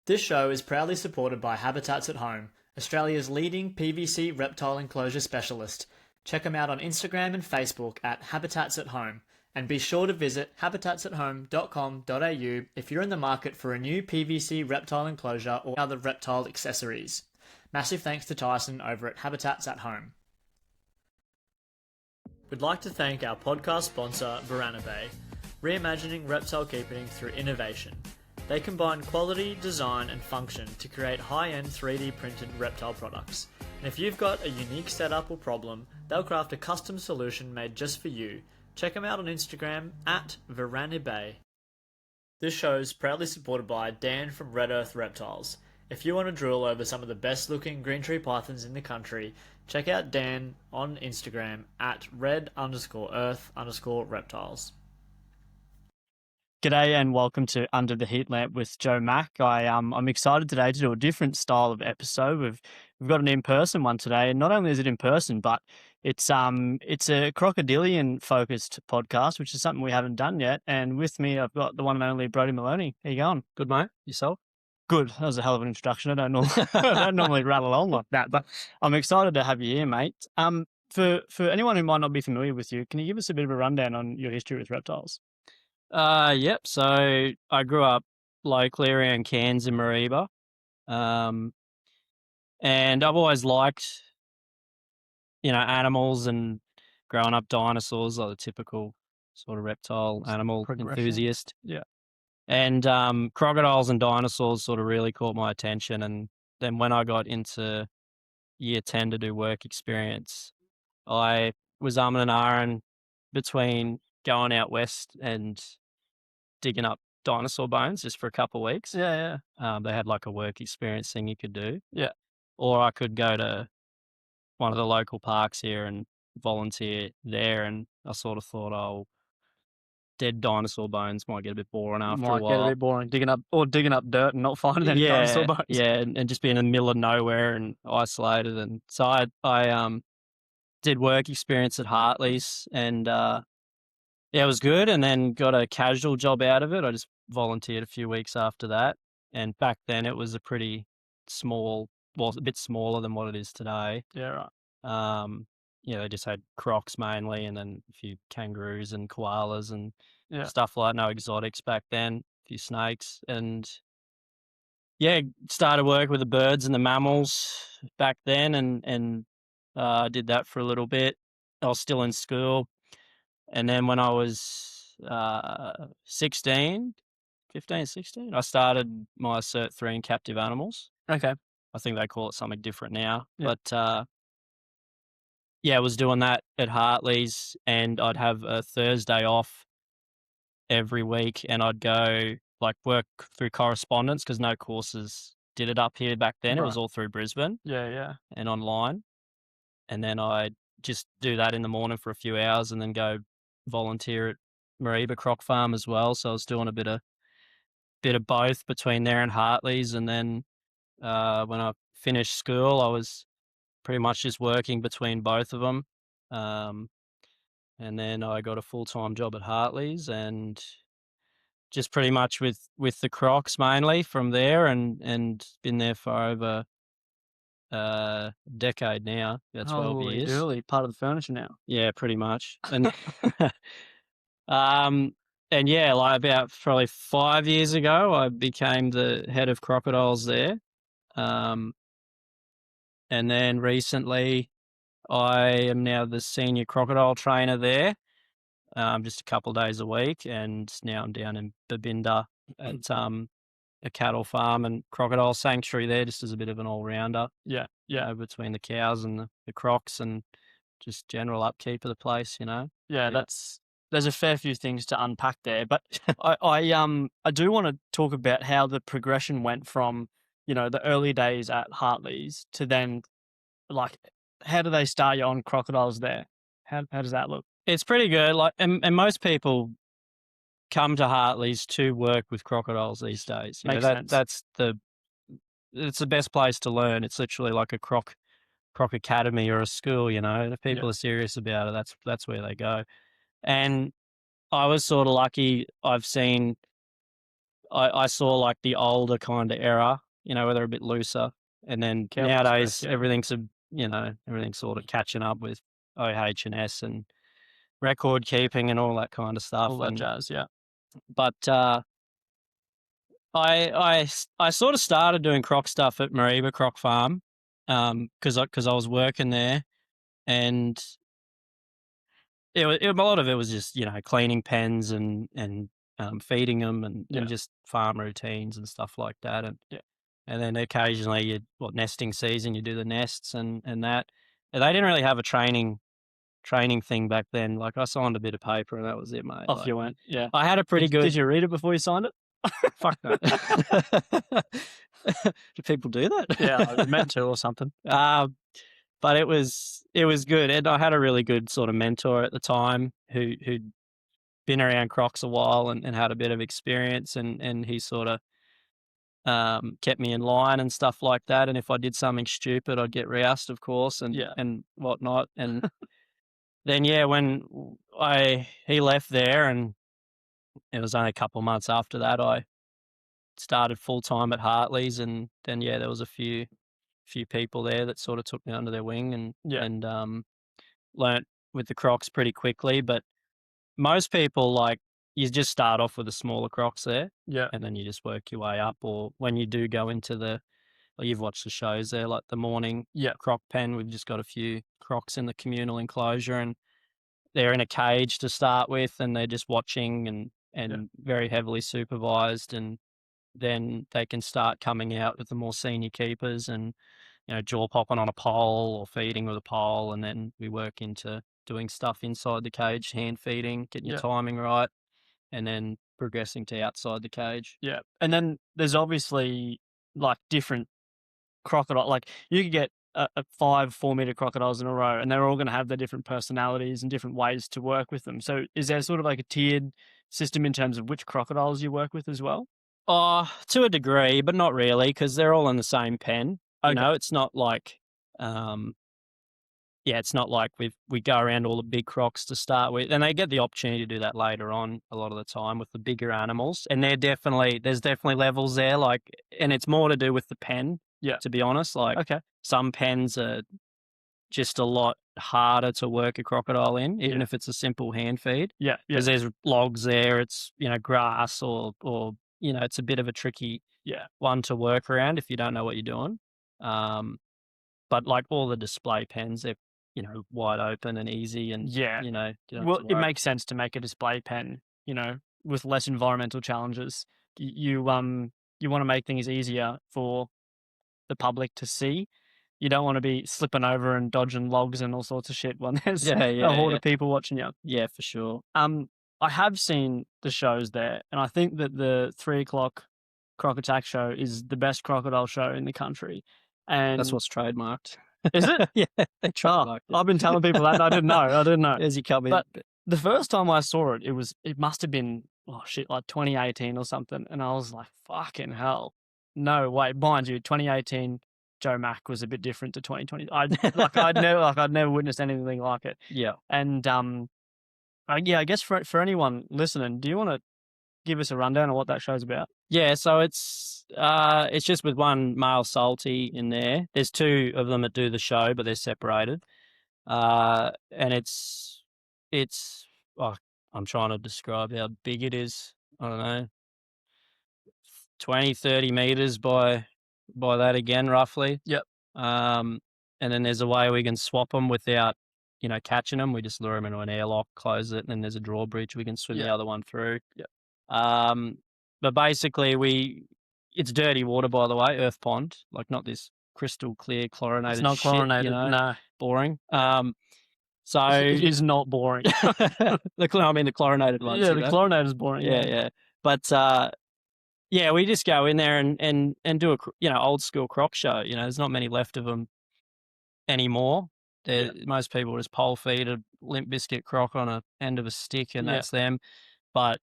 This show is proudly supported by Habitats at Home, Australia's leading PVC reptile enclosure specialist. Check them out on Instagram and Facebook at Habitats at Home, and be sure to visit habitatsathome.com.au if you're in the market for a new PVC reptile enclosure or other reptile accessories. Massive thanks to Tyson over at Habitats at Home. We'd like to thank our podcast sponsor, Bay, reimagining reptile keeping through innovation. They combine quality, design, and function to create high-end 3D printed reptile products. And if you've got a unique setup or problem, they'll craft a custom solution made just for you. Check them out on Instagram at Bay. This show is proudly supported by Dan from Red Earth Reptiles. If you want to drool over some of the best looking green tree pythons in the country, check out Dan on Instagram at red_earth_reptiles. G'day and welcome to Under the Heat Lamp with Joe Mack. I'm excited today to do a different style of episode. We've got an in-person one today, and not only is it in person, but it's a crocodilian focused podcast, which is something we haven't done yet. And with me, I've got the one and only Brodie Moloney. How you going? Good, mate. Yourself? Good. That was a hell of an introduction. I don't normally rattle on like that, but I'm excited to have you here, mate. For anyone who might not be familiar with you, can you give us a bit of a rundown on your history with reptiles? Yep. So I grew up locally around Cairns and Mareeba. And I've always liked, animals, and growing up dinosaurs, like the typical sort of reptile animal enthusiast. Yeah. And crocodiles and dinosaurs sort of really caught my attention. And then when I got into year 10 to do work experience, I was umming and ahhing between going out west and digging up dinosaur bones just for a couple of weeks. Yeah. They had like a work experience thing you could do. Yeah. Or I could go to one of the local parks here and volunteer there. And I sort of thought, dead dinosaur bones might get a bit boring after a while. Might get a bit boring digging up dirt and not finding any dinosaur bones. Yeah, and just being in the middle of nowhere and isolated. And so I did work experience at Hartley's, and it was good, and then got a casual job out of it. I just volunteered a few weeks after that, and back then it was a pretty small, well, a bit smaller than what it is today. Yeah, right. They just had crocs mainly, and then a few kangaroos and koalas and Yeah. stuff like that. No exotics back then, a few snakes, and started work with the birds and the mammals back then, and did that for a little bit. I was still in school. And then when I was 16, I started my Cert 3 in captive animals. Okay. I think they call it something different now. Yeah. But, I was doing that at Hartley's, and I'd have a Thursday off every week, and I'd go work through correspondence because no courses did it up here back then. Right. It was all through Brisbane. Yeah. And online. And then I'd just do that in the morning for a few hours and then go volunteer at Mareeba Croc Farm as well. So I was doing a bit of both between there and Hartley's. And then when I finished school, I was pretty much just working between both of them. And then I got a full-time job at Hartley's, and just pretty much with the crocs mainly from there, and been there for over a decade now. About 12 years. Really part of the furniture now. Yeah, pretty much. And about probably 5 years ago, I became the head of crocodiles there. And then recently, I am now the senior crocodile trainer there, just a couple of days a week. And now I'm down in Babinda at a cattle farm and crocodile sanctuary there, just as a bit of an all-rounder. Yeah. Between the cows and the crocs and just general upkeep of the place, Yeah, there's a fair few things to unpack there, but I do want to talk about how the progression went from, the early days at Hartley's to then, how do they start you on crocodiles there? How does that look? It's pretty good. And most people come to Hartley's to work with crocodiles these days. Makes sense. It's the best place to learn. It's literally like a croc academy or a school, If people are serious about it, that's where they go. And I was sort of lucky. I've seen I saw like the older kind of era, where they're a bit looser, and then Cowboy nowadays Express, yeah. everything's sort of catching up with OH&S and record keeping and all that kind of stuff. All that jazz, yeah. But I sort of started doing croc stuff at Mariba Croc Farm, because I was working there, and a lot of it was just cleaning pens and feeding them and just farm routines and stuff like that, and then occasionally nesting season, you do the nests and that. And they didn't really have a training thing back then. Like, I signed a bit of paper and that was it, mate. Off you went, yeah. I had a pretty good. Did you read it before you signed it? Fuck no. Do people do that? Yeah, I meant to or something. But it was good, and I had a really good sort of mentor at the time who'd been around crocs a while and had a bit of experience, and he sort of kept me in line and stuff like that. And if I did something stupid, I'd get roused, of course, and whatnot. And then when he left there, and it was only a couple of months after that, I started full time at Hartley's, and then there was a few people there that sort of took me under their wing and learnt with the crocs pretty quickly. But most people, like, you just start off with the smaller crocs there, and then you just work your way up. Or when you do go into you've watched the shows there, like the morning croc pen, we've just got a few crocs in the communal enclosure, and they're in a cage to start with, and they're just watching and very heavily supervised, and then they can start coming out with the more senior keepers and jaw popping on a pole or feeding with a pole, and then we work into doing stuff inside the cage, hand feeding, getting your timing right, and then progressing to outside the cage. Yeah, and then there's obviously like different crocodile. Like, you could get a 4-meter crocodiles in a row, and they're all going to have their different personalities and different ways to work with them. So is there sort of like a tiered system in terms of which crocodiles you work with as well? To a degree, but not really, because they're all in the same pen. Okay. It's not like, it's not like we go around all the big crocs to start with, and they get the opportunity to do that later on a lot of the time with the bigger animals. And there's definitely levels there, like, and it's more to do with the pen. Yeah, to be honest, like, okay, some pens are just a lot harder to work a crocodile in, even if it's a simple hand feed. Yeah, because there's logs there, it's grass or it's a bit of a tricky one to work around if you don't know what you're doing. But like all the display pens, they're wide open and easy, and well, it makes sense to make a display pen with less environmental challenges. You want to make things easier for the public to see. You don't want to be slipping over and dodging logs and all sorts of shit when there's a horde of people watching you. Yeah, for sure. I have seen the shows there, and I think that the 3 o'clock Croc Attack show is the best crocodile show in the country. And that's what's trademarked. Is it? Yeah, they trademarked it. I've been telling people that, and I didn't know. As you come in. But the first time I saw it, it must have been, like 2018 or something, and I was like, fucking hell. No way. Mind you, 2018 Joe Mack was a bit different to 2020. I'd never witnessed anything like it. Yeah. And I guess for anyone listening, do you want to give us a rundown of what that show's about? Yeah, so it's just with one male salty in there. There's 2 of them that do the show, but they're separated. And it's I'm trying to describe how big it is. I don't know, 20, 30 meters by that again, roughly. Yep. And then there's a way we can swap them without catching them. We just lure them into an airlock, close it, and then there's a drawbridge we can swim the other one through. Yep. But basically it's dirty water, by the way, earth pond, like not this crystal chlorinated shit. It's not chlorinated, no. Boring. So it is not boring. the chlorinated ones. Yeah, the chlorinated is boring. Yeah. But we just go in there and do a old school croc show. There's not many left of them anymore. Most people just pole feed a Limp Biscuit croc on a end of a stick, and that's them. But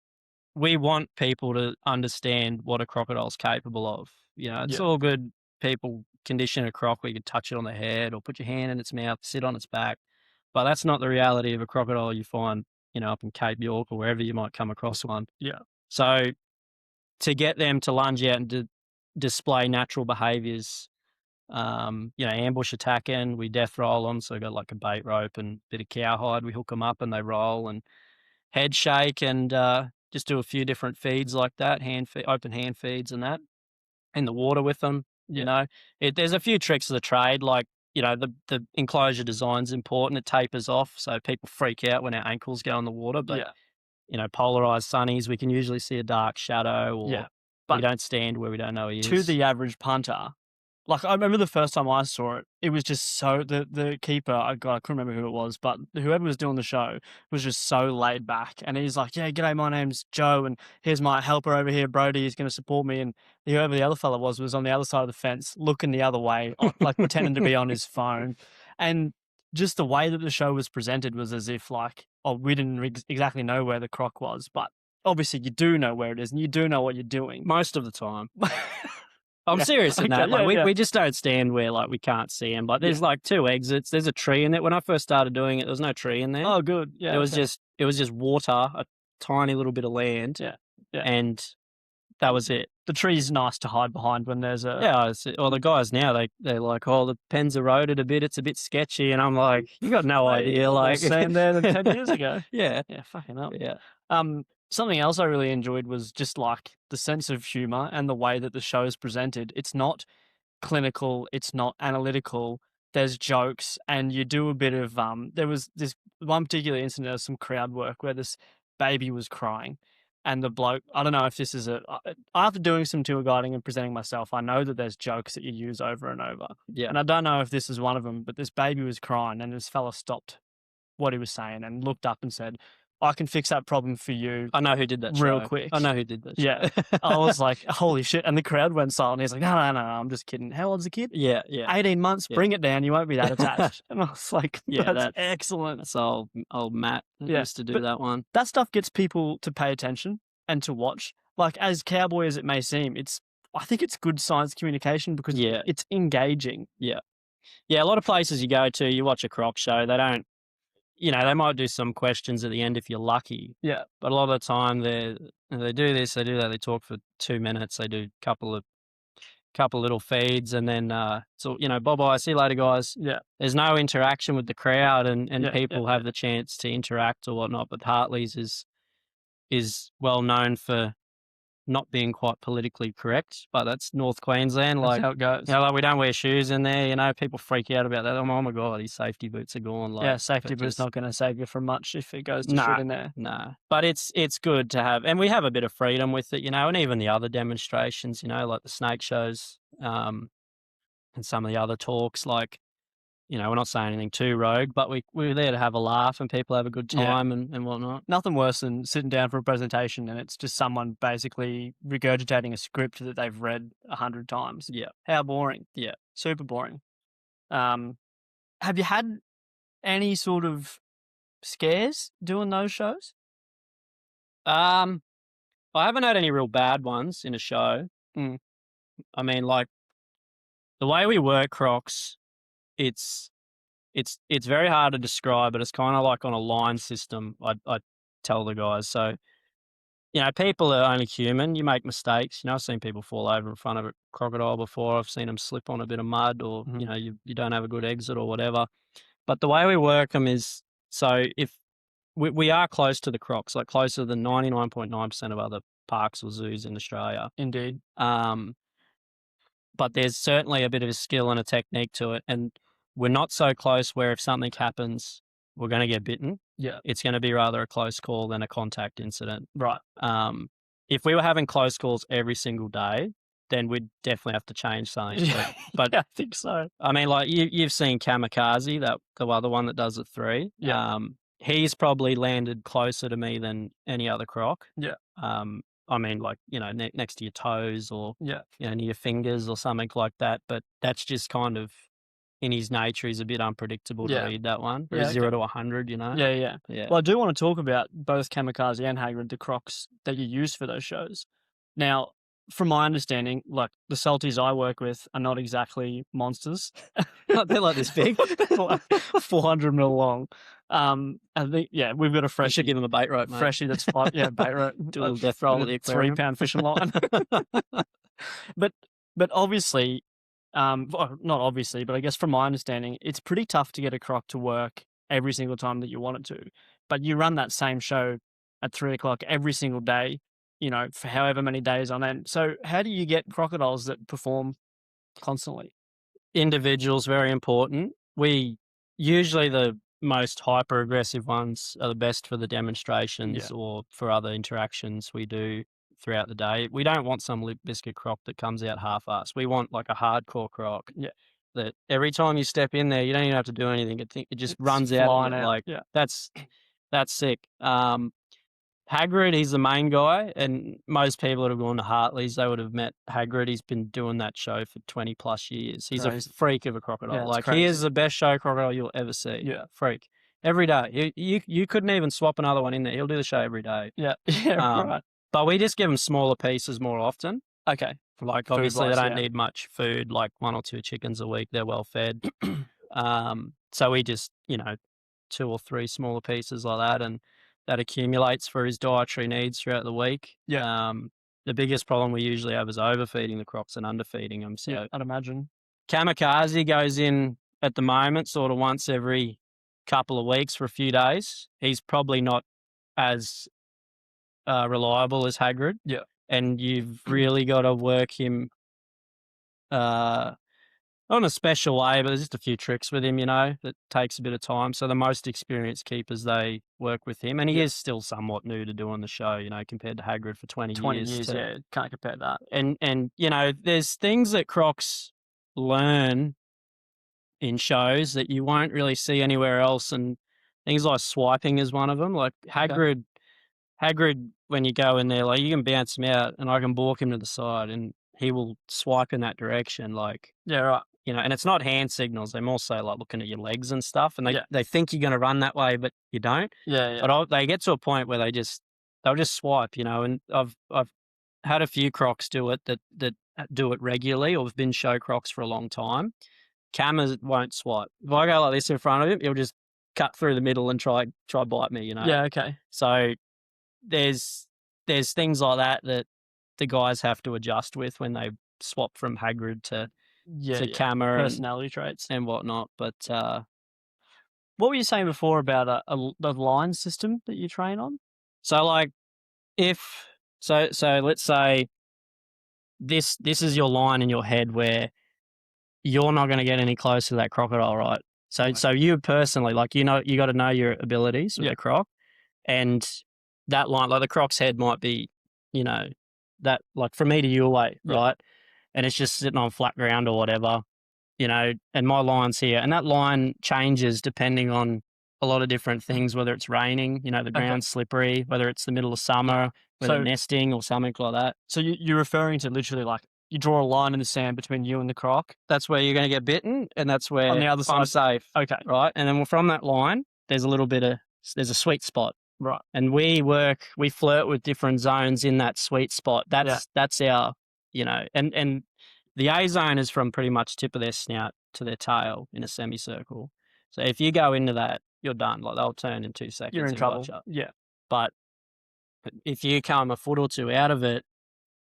we want people to understand what a crocodile's capable of. It's all good people condition a croc where you can touch it on the head or put your hand in its mouth, sit on its back. But that's not the reality of a crocodile you find, up in Cape York or wherever you might come across one. Yeah. So to get them to lunge out and display natural behaviours, ambush attacking, we death roll them. So we got like a bait rope and a bit of cowhide. We hook them up and they roll, and head shake, and just do a few different feeds like that, open hand feeds and that, in the water with them. There's a few tricks of the trade, like the enclosure design's important. It tapers off, so people freak out when our ankles go in the water. But polarized sunnies, we can usually see a dark shadow, or we don't stand where we don't know he is. To the average punter, like I remember the first time I saw it, it was just so the keeper. I couldn't remember who it was, but whoever was doing the show was just so laid back, and he's like, "Yeah, g'day, my name's Joe, and here's my helper over here, Brodie. He's going to support me." And whoever the other fella was on the other side of the fence, looking the other way, like pretending to be on his phone, and just the way that the show was presented was as if like, we didn't exactly know where the croc was, but obviously you do know where it is, and you do know what you're doing most of the time. I'm serious in that. We just don't stand where like we can't see him. Like there's like two exits. There's a tree in it. When I first started doing it, there was no tree in there. Oh, good. Yeah. It was just water, a tiny little bit of land. Yeah. And that was it. The tree's nice to hide behind when there's a... Yeah. Well, the guys now, they're like, oh, the pen's eroded a bit. It's a bit sketchy. And I'm like, you got no idea. Like, same there than 10 years ago. Yeah. Yeah, fucking up. Yeah. Something else I really enjoyed was just like the sense of humor and the way that the show is presented. It's not clinical. It's not analytical. There's jokes, and you do a bit of, there was this one particular incident of some crowd work where this baby was crying, and the bloke, I don't know if this is after doing some tour guiding and presenting myself, I know that there's jokes that you use over and over. Yeah. And I don't know if this is one of them, but this baby was crying, and this fella stopped what he was saying and looked up and said, "I can fix that problem for you." I know who did that real show. quick. I know who did that show. Yeah. I was like, holy shit. And the crowd went silent. He's like, no, I'm just kidding. How old's the kid? Yeah. 18 months. Yeah. Bring it down. You won't be that attached. And I was like, that's excellent. That's old Matt used to do that one. That stuff gets people to pay attention and to watch. Like, as cowboy as it may seem, I think it's good science communication because it's engaging. Yeah. Yeah, a lot of places you go to, you watch a croc show, they don't, they might do some questions at the end if you're lucky. Yeah. But a lot of the time they do this, they do that, they talk for 2 minutes, they do a couple of little feeds, and then bye-bye, see you later, guys. Yeah. There's no interaction with the crowd, and people have the chance to interact or whatnot. But Hartley's is well known for not being quite politically correct, but that's North Queensland. That's how it goes. Like we don't wear shoes in there. People freak out about that. Oh my God, his safety boots are gone. Like, safety boots not going to save you from much if it goes to shit in there. No, but it's good to have, and we have a bit of freedom with it, and even the other demonstrations, like the snake shows, and some of the other talks, like, we're not saying anything too rogue, but we're there to have a laugh and people have a good time and whatnot. Nothing worse than sitting down for a presentation and it's just someone basically regurgitating a script that they've read 100 times. Yeah. How boring. Yeah. Super boring. Have you had any sort of scares doing those shows? I haven't had any real bad ones in a show. I mean, like, the way we work crocs, it's very hard to describe, but it's kind of like on a line system. I tell the guys. So, people are only human. You make mistakes. I've seen people fall over in front of a crocodile before. I've seen them slip on a bit of mud, or you don't have a good exit or whatever. But the way we work them is, so if we are close to the crocs, like closer than 99.9% of other parks or zoos in Australia. Indeed. But there's certainly a bit of a skill and a technique to it, and we're not so close where if something happens, we're going to get bitten. Yeah. It's going to be rather a close call than a contact incident. Right. If we were having close calls every single day, then we'd definitely have to change something. But I think so. I mean, like you've seen Kamikaze, the other one that does it 3. Yeah. He's probably landed closer to me than any other croc. Yeah. I mean, like, next to your toes or, near your fingers or something like that. But that's just kind of, in his nature, he's a bit unpredictable to read that one. 0 to 100, Yeah. Well, I do want to talk about both Kamikaze and Hagrid, the crocs that you use for those shows. Now, from my understanding, like, the salties I work with are not exactly monsters. They're like this big. 400 mil long. I think we've got a You freshie. should give him a bait rope, mate. Freshie that's bait rope. Do a little death roll at the aquarium. 3-pound fishing line. But obviously, well, not obviously, but I guess from my understanding, it's pretty tough to get a croc to work every single time that you want it to. But you run that same show at 3 o'clock every single day, you know, for however many days on end. So how do you get crocodiles that perform constantly? Individuals, very important. Usually the most hyper aggressive ones are the best for the demonstrations or for other interactions we do throughout the day. We don't want some lip biscuit croc that comes out half-assed. We want like a hardcore croc. Yeah. That every time you step in there, you don't even have to do anything. It just runs out. Flying out. Like that's sick. Hagrid, he's the main guy, and most people that have gone to Hartley's, they would have met Hagrid. He's been doing that show for 20 plus years. He's a freak of a crocodile. Yeah, like he is the best show crocodile you'll ever see. Yeah. Freak. Every day. You couldn't even swap another one in there. He'll do the show every day. Yeah. Yeah, right. But we just give them smaller pieces more often. Okay. Like obviously they don't need much food, like 1 or 2 chickens a week. They're well fed. So we just, 2 or 3 smaller pieces like that, and that accumulates for his dietary needs throughout the week. Yeah. The biggest problem we usually have is overfeeding the crocs and underfeeding them. So I'd imagine. Kamikaze goes in at the moment sort of once every couple of weeks for a few days. He's probably not as reliable as Hagrid. Yeah. And you've really got to work him not in a special way, but there's just a few tricks with him, that takes a bit of time. So the most experienced keepers, they work with him. And he is still somewhat new to doing the show, compared to Hagrid for 20 years. 20 years, yeah. Can't compare that. And there's things that crocs learn in shows that you won't really see anywhere else. And things like swiping is one of them. Like Hagrid, when you go in there, like you can bounce him out and I can balk him to the side and he will swipe in that direction. Like, yeah, right. And it's not hand signals. They're more so like looking at your legs and stuff. And they think you're going to run that way, but you don't. Yeah. But they get to a point where they'll just swipe, and I've had a few crocs do it that do it regularly or have been show crocs for a long time. Camas won't swipe. If I go like this in front of him, he'll just cut through the middle and try bite me, Yeah, okay. So there's things like that the guys have to adjust with when they swap from Hagrid to Kama personality traits and whatnot. But what were you saying before about the line system that you train on? So like so let's say this is your line in your head where you're not going to get any closer to that crocodile, right? So you personally, like, you got to know your abilities with the croc, and that line, like the croc's head might be, that like from me to you away, right? And it's just sitting on flat ground or whatever, and my line's here, and that line changes depending on a lot of different things, whether it's raining, the ground's slippery, whether it's the middle of summer, whether nesting or something like that. So you're referring to literally like you draw a line in the sand between you and the croc. That's where you're going to get bitten, and that's where on the other side I'm safe. Okay. Right? And then from that line, there's a sweet spot. Right. And we flirt with different zones in that sweet spot. That's our, and the A zone is from pretty much tip of their snout to their tail in a semicircle. So if you go into that, you're done. Like they'll turn in 2 seconds. You're in trouble. Gotcha. Yeah. But if you come a foot or two out of it,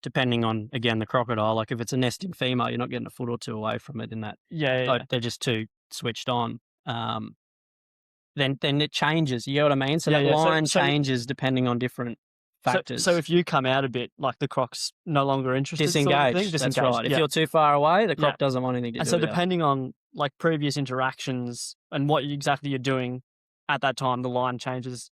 depending on, again, the crocodile, like if it's a nesting female, you're not getting a foot or two away from it in that. Yeah. They're just too switched on. Then it changes. You know what I mean? So that line changes depending on different factors. So if you come out a bit, like the croc's no longer interested. Disengage. Sort of That's right. If you're too far away, the croc doesn't want anything to do with it. And so depending on like previous interactions and what exactly you're doing at that time, the line changes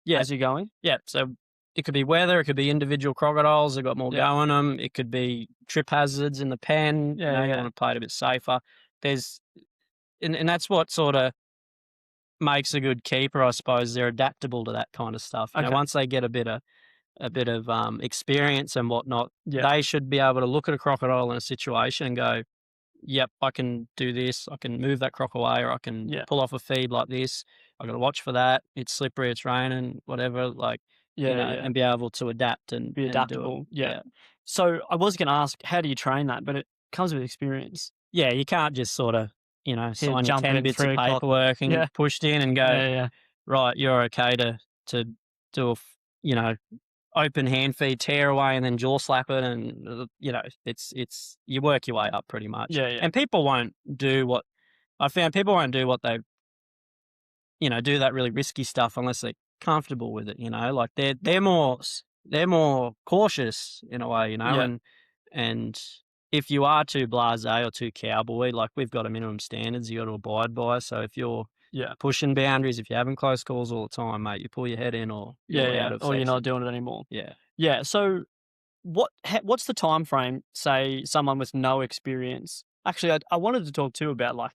as you're going. Yeah. So it could be weather. It could be individual crocodiles. They've got more go on them. It could be trip hazards in the pen. You want to play it a bit safer. And that's what sort of makes a good keeper, I suppose. They're adaptable to that kind of stuff. Once they get a bit of experience and whatnot, they should be able to look at a crocodile in a situation and go, yep, I can do this. I can move that croc away, or I can pull off a feed like this. I got to watch for that. It's slippery, it's raining, whatever. Like, and be able to adapt and be adaptable. Yeah. So I was going to ask, how do you train that? But it comes with experience. Yeah, you can't just sort of, sign your jump 10 in bits of 3 o'clock. paperwork and pushed in and go, right, you're okay to do a open hand feed, tear away, and then jaw slap it, and it's you work your way up pretty much. Yeah, yeah. And people won't do what I found. People won't do what they do that really risky stuff unless they're comfortable with it. Like they're more cautious in a way. Yeah. And if you are too blasé or too cowboy, like we've got a minimum standards you got to abide by. So if you're pushing boundaries, if you're having close calls all the time, mate, you pull your head in or you're out of or you're not section. doing it anymore. Yeah. Yeah. So what's the time frame, say someone with no experience? Actually, I wanted to talk too about, like,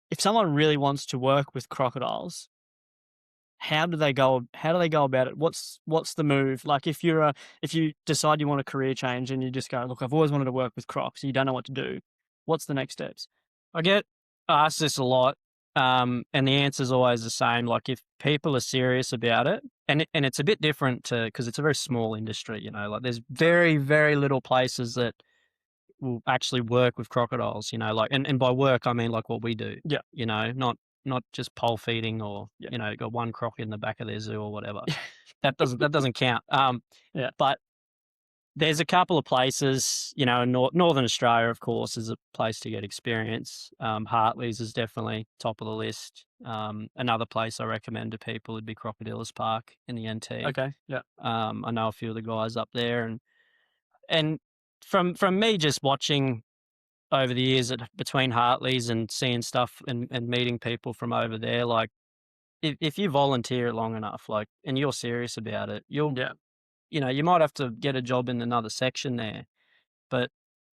if someone really wants to work with crocodiles, how do they go about it? What's the move? Like, if you decide you want a career change and you just go, look, I've always wanted to work with crocs, you don't know what to do, what's the next steps? I get asked this a lot, and the answer's always the same. Like, if people are serious about it, and it's a bit different because it's a very small industry, like there's very, very little places that will actually work with crocodiles, like, and by work, I mean like what we do. Yeah. Not just pole feeding or, got one croc in the back of their zoo or whatever. That doesn't count. Yeah. But there's a couple of places, in Northern Australia, of course, is a place to get experience. Hartley's is definitely top of the list. Another place I recommend to people would be Crocodiles Park in the NT. Okay. Yeah. I know a few of the guys up there, and from me just watching over the years between Hartley's and seeing stuff and meeting people from over there, like if you volunteer long enough, like, and you're serious about it, you might have to get a job in another section there, but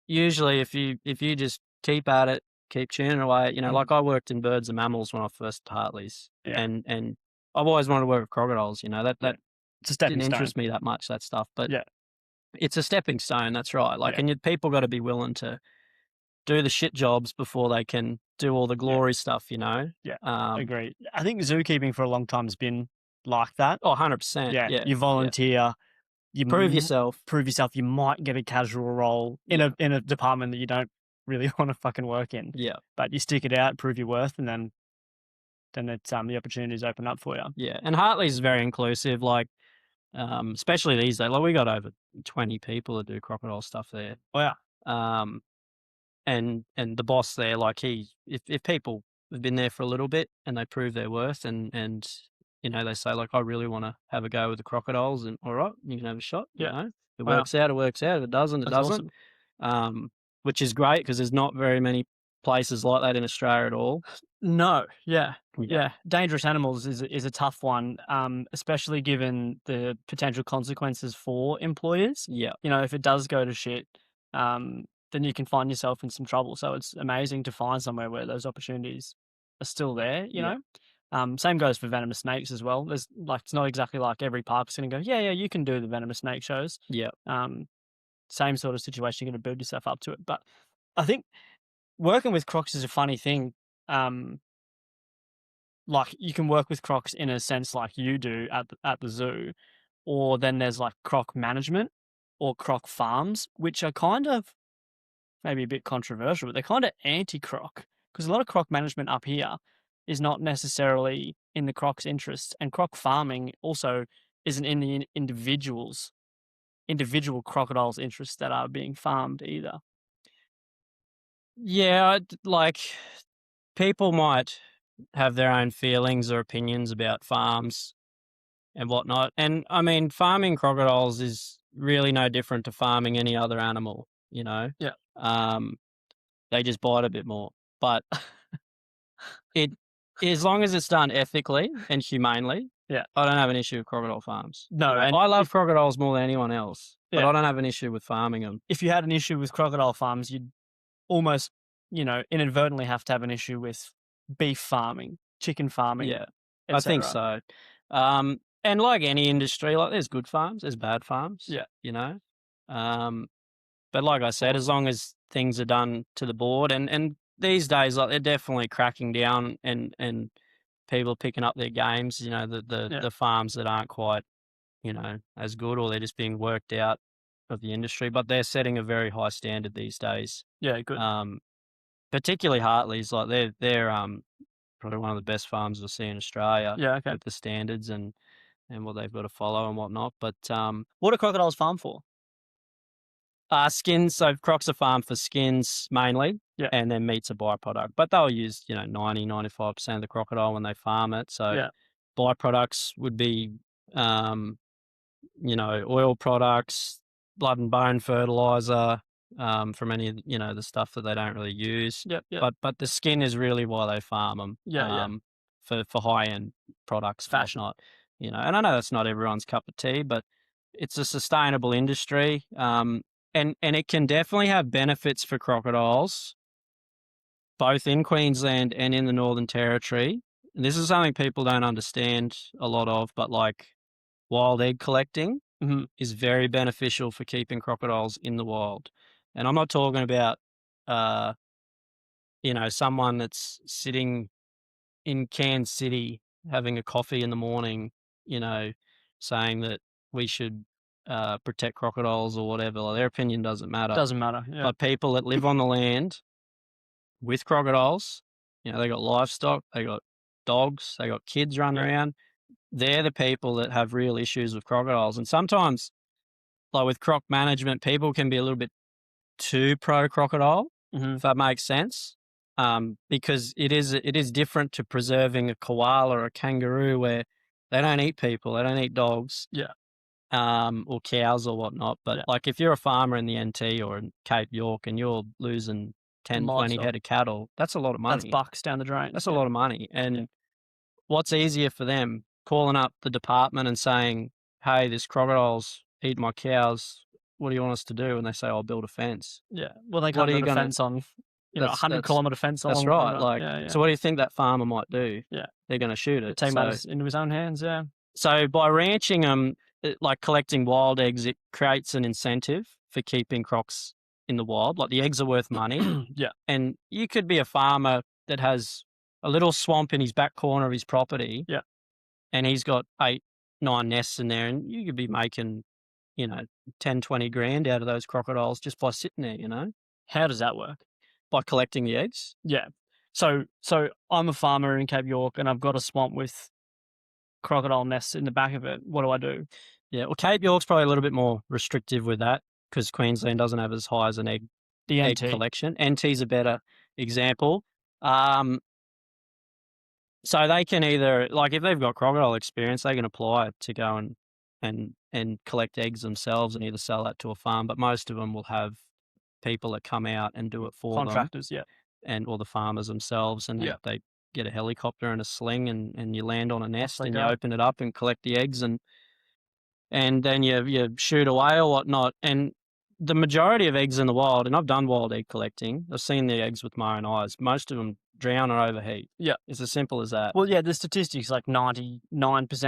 usually if you just keep at it, keep tuning away, like I worked in birds and mammals when I first Hartley's, and I've always wanted to work with crocodiles. That it's a stepping didn't stone. interest me that much, that stuff, but Yeah. it's a stepping stone. That's right. Like, and people got to be willing to do the shit jobs before they can do all the glory stuff, Yeah. Agreed. I think zookeeping for a long time has been like that. Oh, 100%. Yeah. You volunteer, you prove yourself. You might get a casual role in a department that you don't really want to fucking work in. Yeah. But you stick it out, prove your worth, and then it's the opportunities open up for you. Yeah. And Hartley's is very inclusive, like, especially these days. Like, we got over 20 people that do crocodile stuff there. Oh yeah. And the boss there, like, if people have been there for a little bit and they prove their worth and they say, like, I really want to have a go with the crocodiles, and all right, you can have a shot. Yeah. If it works out, it works out. If it doesn't, it doesn't. Awesome. Which is great because there's not very many places like that in Australia at all. No. Yeah. Dangerous animals is a tough one, especially given the potential consequences for employers. Yeah. If it does go to shit, then you can find yourself in some trouble. So it's amazing to find somewhere where those opportunities are still there, you know? Same goes for venomous snakes as well. There's, like, it's not exactly like every park's going to go, yeah, you can do the venomous snake shows. Yeah. Same sort of situation, you're going to build yourself up to it. But I think working with crocs is a funny thing. Like, you can work with crocs in a sense like you do at the zoo, or then there's like croc management or croc farms, which are kind of maybe a bit controversial, but they're kind of anti-croc, because a lot of croc management up here is not necessarily in the croc's interest, and croc farming also isn't in the individual crocodiles' interests that are being farmed either. Yeah, like, people might have their own feelings or opinions about farms and whatnot, and I mean, farming crocodiles is really no different to farming any other animal. Yeah. They just bite a bit more, but as long as it's done ethically and humanely, I don't have an issue with crocodile farms. No, and I love crocodiles more than anyone else, but Yeah. I don't have an issue with farming them. if you had an issue with crocodile farms, you'd almost, inadvertently have to have an issue with beef farming, chicken farming. Yeah, I think so. And like any industry, like, there's good farms, there's bad farms. Yeah. But like I said, as long as things are done to the board, and these days, like, they're definitely cracking down, and people picking up their games. The farms that aren't quite, as good, or they're just being worked out of the industry, but they're setting a very high standard these days. Yeah, good. Particularly Hartley's, like, they're probably one of the best farms you'll see in Australia. Yeah, okay. With the standards and what they've got to follow and whatnot. But What do crocodiles farm for? skins. So crocs are farmed for skins mainly, Yeah. and then meat's a byproduct. But they'll use 90-95% of the crocodile when they farm it. So Yeah. byproducts would be oil products, blood and bone fertilizer, from any of the stuff that they don't really use. Yep. Yep. But the skin is really why they farm them. Yeah. For high end products, Fashion. whatnot. And I know that's not everyone's cup of tea, but it's a sustainable industry. And it can definitely have benefits for crocodiles, both in Queensland and in the Northern Territory. And this is something people don't understand a lot of, but like wild egg collecting is very beneficial for keeping crocodiles in the wild. And I'm not talking about, someone that's sitting in Cairns City having a coffee in the morning, saying that we should protect crocodiles or whatever. Like, their opinion doesn't matter. Doesn't matter. Yeah. But people that live on the land with crocodiles, they got livestock, they got dogs, they got kids running around. They're the people that have real issues with crocodiles. And sometimes, like with croc management, people can be a little bit too pro crocodile, if that makes sense. Because it is different to preserving a koala or a kangaroo where they don't eat people, they don't eat dogs, or cows or whatnot. But like if you're a farmer in the NT or in Cape York and you're losing 10, 20 head of cattle, that's a lot of money. That's bucks down the drain. That's a lot of money. And what's easier for them? Calling up the department and saying, hey, this crocodile's eating my cows. What do you want us to do? And they say, I'll build a fence. Yeah. Well, they can't build a fence on, a 100-kilometre fence. That's right. So what do you think that farmer might do? Yeah. They're going to shoot it. Take matters into his own hands, yeah. So by ranching them, like collecting wild eggs, it creates an incentive for keeping crocs in the wild. Like the eggs are worth money. Yeah. And you could be a farmer that has a little swamp in his back corner of his property. Yeah. And he's got 8-9 nests in there, and you could be making, 10, 20 grand out of those crocodiles just by sitting there, How does that work? By collecting the eggs. Yeah. So I'm a farmer in Cape York and I've got a swamp with crocodile nests in the back of it. What do I do? Yeah, well, Cape York's probably a little bit more restrictive with that because Queensland doesn't have as high as an egg collection. NT's a better example. So they can either, like if they've got crocodile experience, they can apply to go and collect eggs themselves and either sell that to a farm, but most of them will have people that come out and do it for contractors, them. Or the farmers themselves, and they get a helicopter and a sling and you land on a nest and you open it up and collect the eggs and then you shoot away or whatnot. And the majority of eggs in the wild, and I've done wild egg collecting, I've seen the eggs with my own eyes, most of them drown or overheat. Yeah. It's as simple as that. Well, yeah, the statistics, like 99%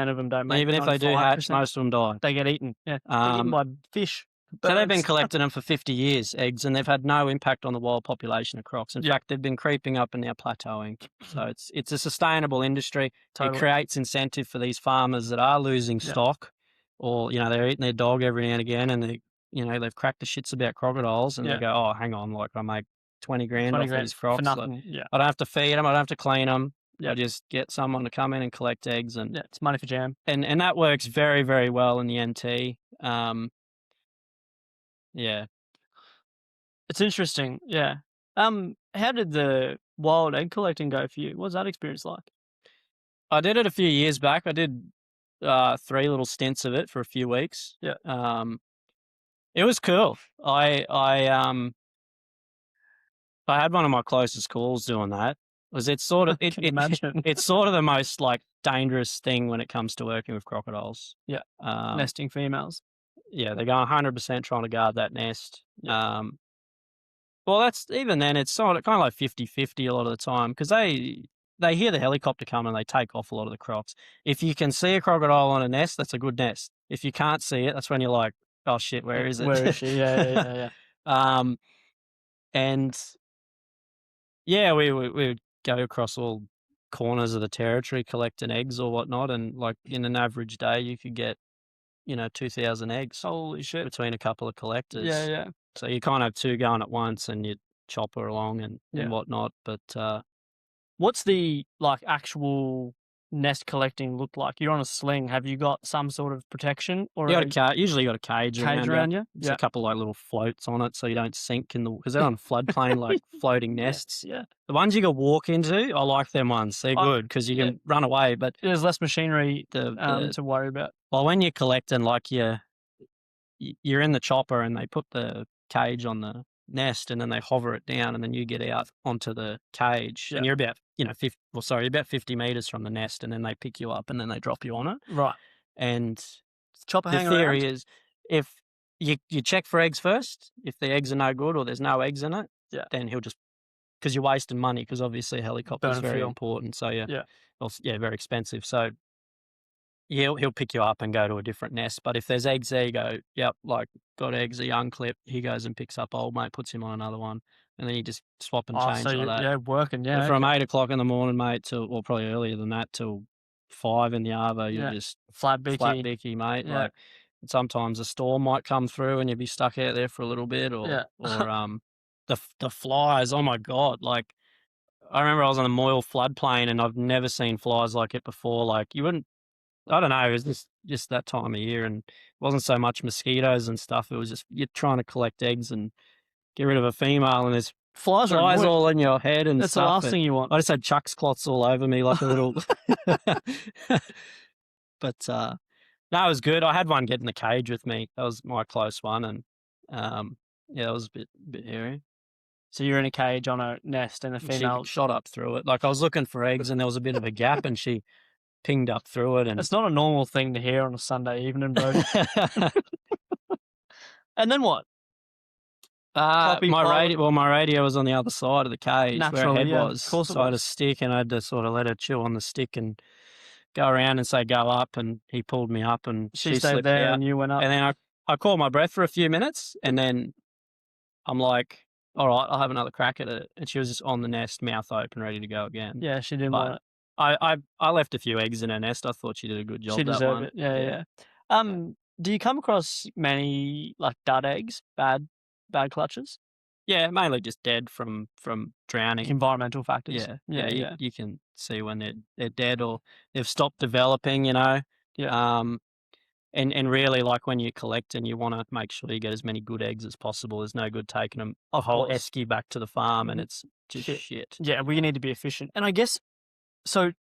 of them don't make it. Even if they do hatch, most of them die. They get eaten. Yeah. They're eaten by fish. So they've been collecting them for 50 years, eggs, and they've had no impact on the wild population of crocs. In fact, they've been creeping up and now plateauing. So it's a sustainable industry. Totally. It creates incentive for these farmers that are losing stock, or they're eating their dog every now and again, and they've cracked the shits about crocodiles, and they go, oh, hang on, like I make 20 grand off these crocs. For nothing. Like, I don't have to feed them. I don't have to clean them. I just get someone to come in and collect eggs, and it's money for jam. And that works very, very well in the NT. Yeah. It's interesting. Yeah. How did the wild egg collecting go for you? What was that experience like? I did it a few years back. I did 3 little stints of it for a few weeks. Yeah. It was cool. I had one of my closest calls doing that. It's sort of it's sort of the most like dangerous thing when it comes to working with crocodiles. Yeah. Nesting females. Yeah, they're going 100% trying to guard that nest. Yeah. Well, that's even then. It's sort of kind of like 50-50 a lot of the time because they hear the helicopter come and they take off a lot of the crocs. If you can see a crocodile on a nest, that's a good nest. If you can't see it, that's when you're like, oh shit, where is it? Where is she? Yeah. And yeah, we would go across all corners of the territory collecting eggs or whatnot, and like in an average day, you could get 2,000 eggs. Holy shit! Between a couple of collectors. Yeah. So you can't have 2 going at once, and you chop her along and whatnot. But What's the like actual nest collecting look like? You're on a sling. Have you got some sort of protection or You got usually got a cage around you. you? There's a couple like little floats on it so you don't sink in the because they're on floodplain like floating nests. Yeah. The ones you can walk into, I like them ones. They're good because you can run away, but there's less machinery to worry about. Well, when you're collecting, like you're in the chopper and they put the cage on the nest and then they hover it down and then you get out onto the cage and you're about, 50 meters from the nest and then they pick you up and then they drop you on it. Right. And chopper the hang theory around? is if you check for eggs first, if the eggs are no good or there's no eggs in it, then he'll just, because you're wasting money because obviously a helicopter is very important. So very expensive. So he'll pick you up and go to a different nest. But if there's eggs there, you go, yep, like got eggs, a young clip. He goes and picks up old mate, puts him on another one, and then you just swap and change like that. Yeah, working. Yeah, but from 8 o'clock in the morning, mate, or probably earlier than that, till 5 in the arvo, you're just flat bicky, mate. Yeah. Like sometimes a storm might come through and you'll be stuck out there for a little bit, or the flies. Oh my god! Like I remember I was on the Moyle floodplain and I've never seen flies like it before. Like you wouldn't. I don't know. It was just that time of year, and it wasn't so much mosquitoes and stuff. It was just you're trying to collect eggs and get rid of a female, and there's flies all in your head and That's stuff. the last thing you want. I just had chuck's clots all over me like a little. But no, it was good. I had one get in the cage with me. That was my close one, and it was a bit hairy. So you're in a cage on a nest, and the female shot up through it. Like I was looking for eggs, and there was a bit of a gap, and she pinged up through it. And it's not a normal thing to hear on a Sunday evening, bro. And then what? My radio was on the other side of the cage where her head was. Of course it so I had a stick, and I had to sort of let her chew on the stick and go around and say go up, and he pulled me up, and she stayed slipped there, out. and you went up. And then I caught my breath for a few minutes, and then I'm like, all right, I'll have another crack at it. And she was just on the nest, mouth open, ready to go again. Yeah, she didn't want it. I left a few eggs in her nest. I thought she did a good job. She deserved it. Yeah. Do you come across many like dud eggs, bad clutches? Yeah, mainly just dead from drowning. Environmental factors. Yeah. You can see when they're dead or they've stopped developing. Yeah. And really, like when you collect and you want to make sure you get as many good eggs as possible. There's no good taking them a whole esky back to the farm and it's just shit. Yeah, we need to be efficient. And I guess so.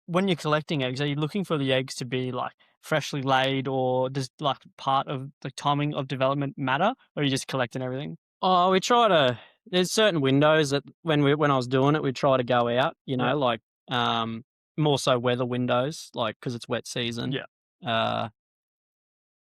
When you're collecting eggs, are you looking for the eggs to be like freshly laid, or does like part of the timing of development matter, or are you just collecting everything? Oh, we try to. There's certain windows that when I was doing it, we try to go out. Like more so weather windows, like because it's wet season. Yeah.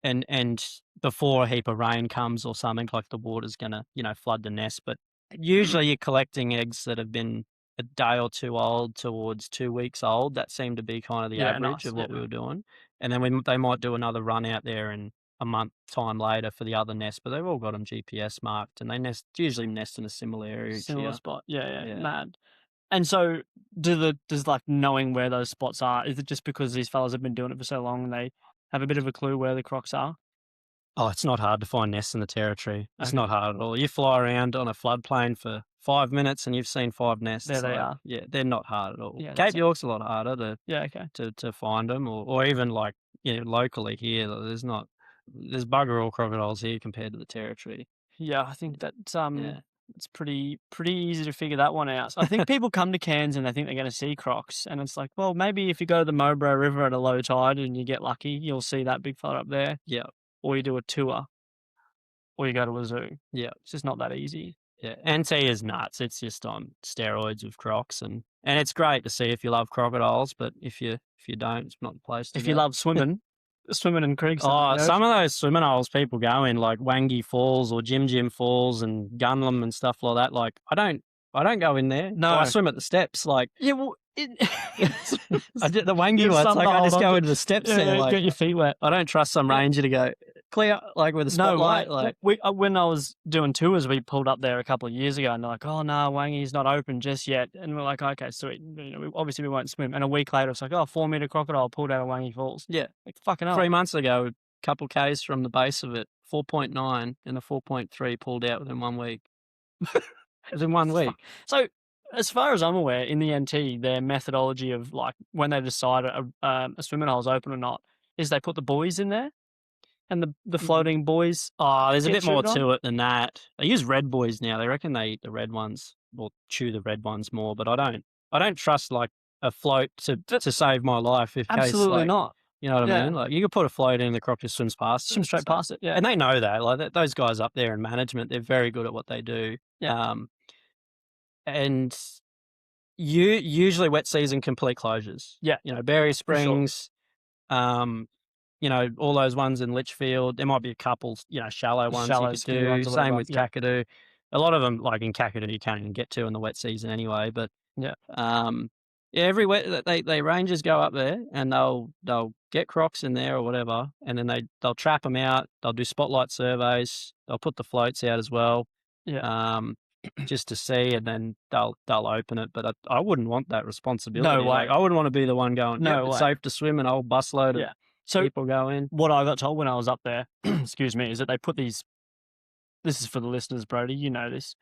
And before a heap of rain comes or something, like the water's gonna flood the nest. But usually you're collecting eggs that have been a day or two old towards 2 weeks old. That seemed to be kind of the average of what we were doing. And then they might do another run out there in a month time later for the other nest, but they've all got them GPS marked and they usually nest in a similar area. Similar spot. Yeah. Mad. And so does like knowing where those spots are, is it just because these fellas have been doing it for so long and they have a bit of a clue where the crocs are? Oh, it's not hard to find nests in the territory. It's not hard at all. You fly around on a floodplain for 5 minutes and you've seen 5 nests. There they are. Yeah, they're not hard at all. Yeah, Cape York's a lot harder to find them, or even like locally here. There's bugger all crocodiles here compared to the territory. Yeah, I think that's it's pretty easy to figure that one out. So I think people come to Cairns and they think they're going to see crocs, and it's like, well, maybe if you go to the Mowbray River at a low tide and you get lucky, you'll see that big fella up there. Yeah. Or you do a tour, or you go to a zoo. Yeah. It's just not that easy. Yeah, NT is nuts. It's just on steroids with crocs, and it's great to see if you love crocodiles, but if you don't, it's not the place to go. If you love swimming in creeks. Some of those swimming holes people go in, like Wangi Falls or Jim Falls and Gunlam and stuff like that. Like I don't go in there. No, I swim at the steps. Like I did the Wangi ones. Like I just go into the steps there. Like, get your feet wet. I don't trust some ranger to go clear like with a spotlight. When I was doing tours, we pulled up there a couple of years ago, and they're like, "Oh no, Wangi's not open just yet." And we're like, "Okay, sweet." Obviously we won't swim. And a week later, it's like, "Oh, 4-meter crocodile pulled out of Wangi Falls." Yeah, like fucking hell. 3 months ago, a couple k's from the base of it, 4.9 and a 4.3 pulled out within 1 week. It was in 1 week. So As far as I'm aware, in the NT, their methodology of like when they decide a swimming hole's open or not is they put the buoys in there, and the floating buoys. Oh, there's a Get bit more chewed on? to it than that. They use red buoys now. They reckon they eat the red ones or chew the red ones more, but I don't. I don't trust like a float to save my life if case Absolutely like not. you know what I Yeah. mean. Like you could put a float in, the croc just swims past, Swim it, straight so- past it. Yeah. and they know that. Like those guys up there in management, they're very good at what they do. Yeah. And you usually wet season complete closures. Yeah. You know, Berry sure. Springs, you know, all those ones in Litchfield. There might be a couple, you know, shallow ones Shallow, you could skinny do. ones or Same whatever. with Yeah. Kakadu. A lot of them, like in Kakadu, you can't even get to in the wet season anyway. But Yeah. yeah, every wet they rangers go up there and they'll get crocs in there or whatever, and then they'll trap them out. They'll do spotlight surveys. They'll put the floats out as well. Yeah. Just to see, and then they'll open it. But I wouldn't want that responsibility. No way. Like, I wouldn't want to be the one going, No "Yep, it's way. safe to swim," and a whole busload of Yeah. So people go in. what I got told when I was up there, excuse me, is that they put these. This is for the listeners, Brodie. You know this.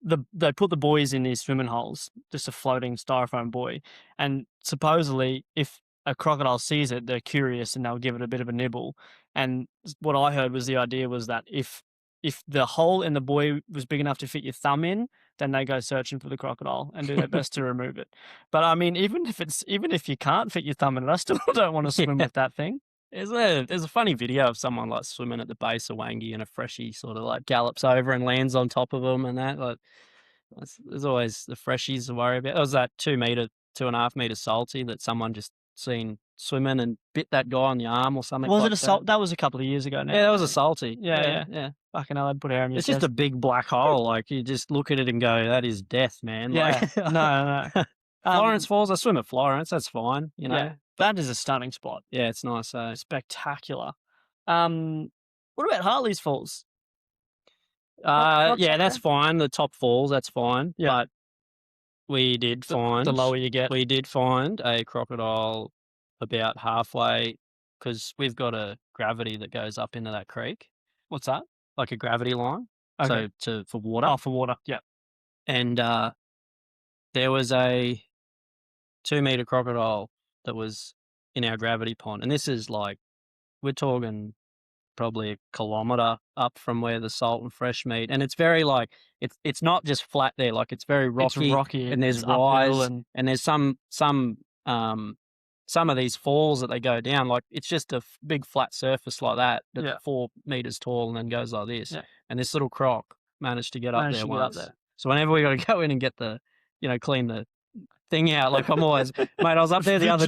They put the buoys in these swimming holes, just a floating styrofoam buoy, and supposedly if a crocodile sees it, they're curious and they'll give it a bit of a nibble. And what I heard was the idea was that if the hole in the buoy was big enough to fit your thumb in, then they go searching for the crocodile and do their best to remove it. But I mean, even if you can't fit your thumb in it, I still don't want to swim with that thing. There's a funny video of someone like swimming at the base of Wangi and a freshie sort of like gallops over and lands on top of them and that. Like, there's always the freshies to worry about. There was that 2.5 meter salty that someone just seen swimming and bit that guy on the arm or something. Was like it a salt? That was a couple of years ago now. Yeah, that was I a think. salty. Yeah. Fucking hell, I'd put hair on your It's chest. just a big black hole. Like you just look at it and go, "That is death, man." Yeah. Like, No. Florence Falls. I swim at Florence. That's fine. You know. Yeah, that is a stunning spot. Yeah, it's nice. Spectacular. What about Hartley's Falls? Yeah, that's fine. The top falls, that's fine. Yeah. But we did find The lower you get. we did find a crocodile about halfway because we've got a gravity that goes up into that creek, What's that? like a gravity line. Okay. So for water. Oh, for water. Yeah. And there was a 2-meter crocodile that was in our gravity pond, and this is like we're talking probably a kilometre up from where the salt and fresh meet, and it's very like it's not just flat there, like it's very rocky, It's rocky and there's it's uphill rise, and there's some of these falls that they go down, like it's just a big flat surface like that that's Yeah. 4 meters tall and then goes like this. Yeah. And this little croc managed to get up Managed there to get up once. there. So whenever we got to go in and get the, clean the thing out, like I'm always, mate, I was up there the other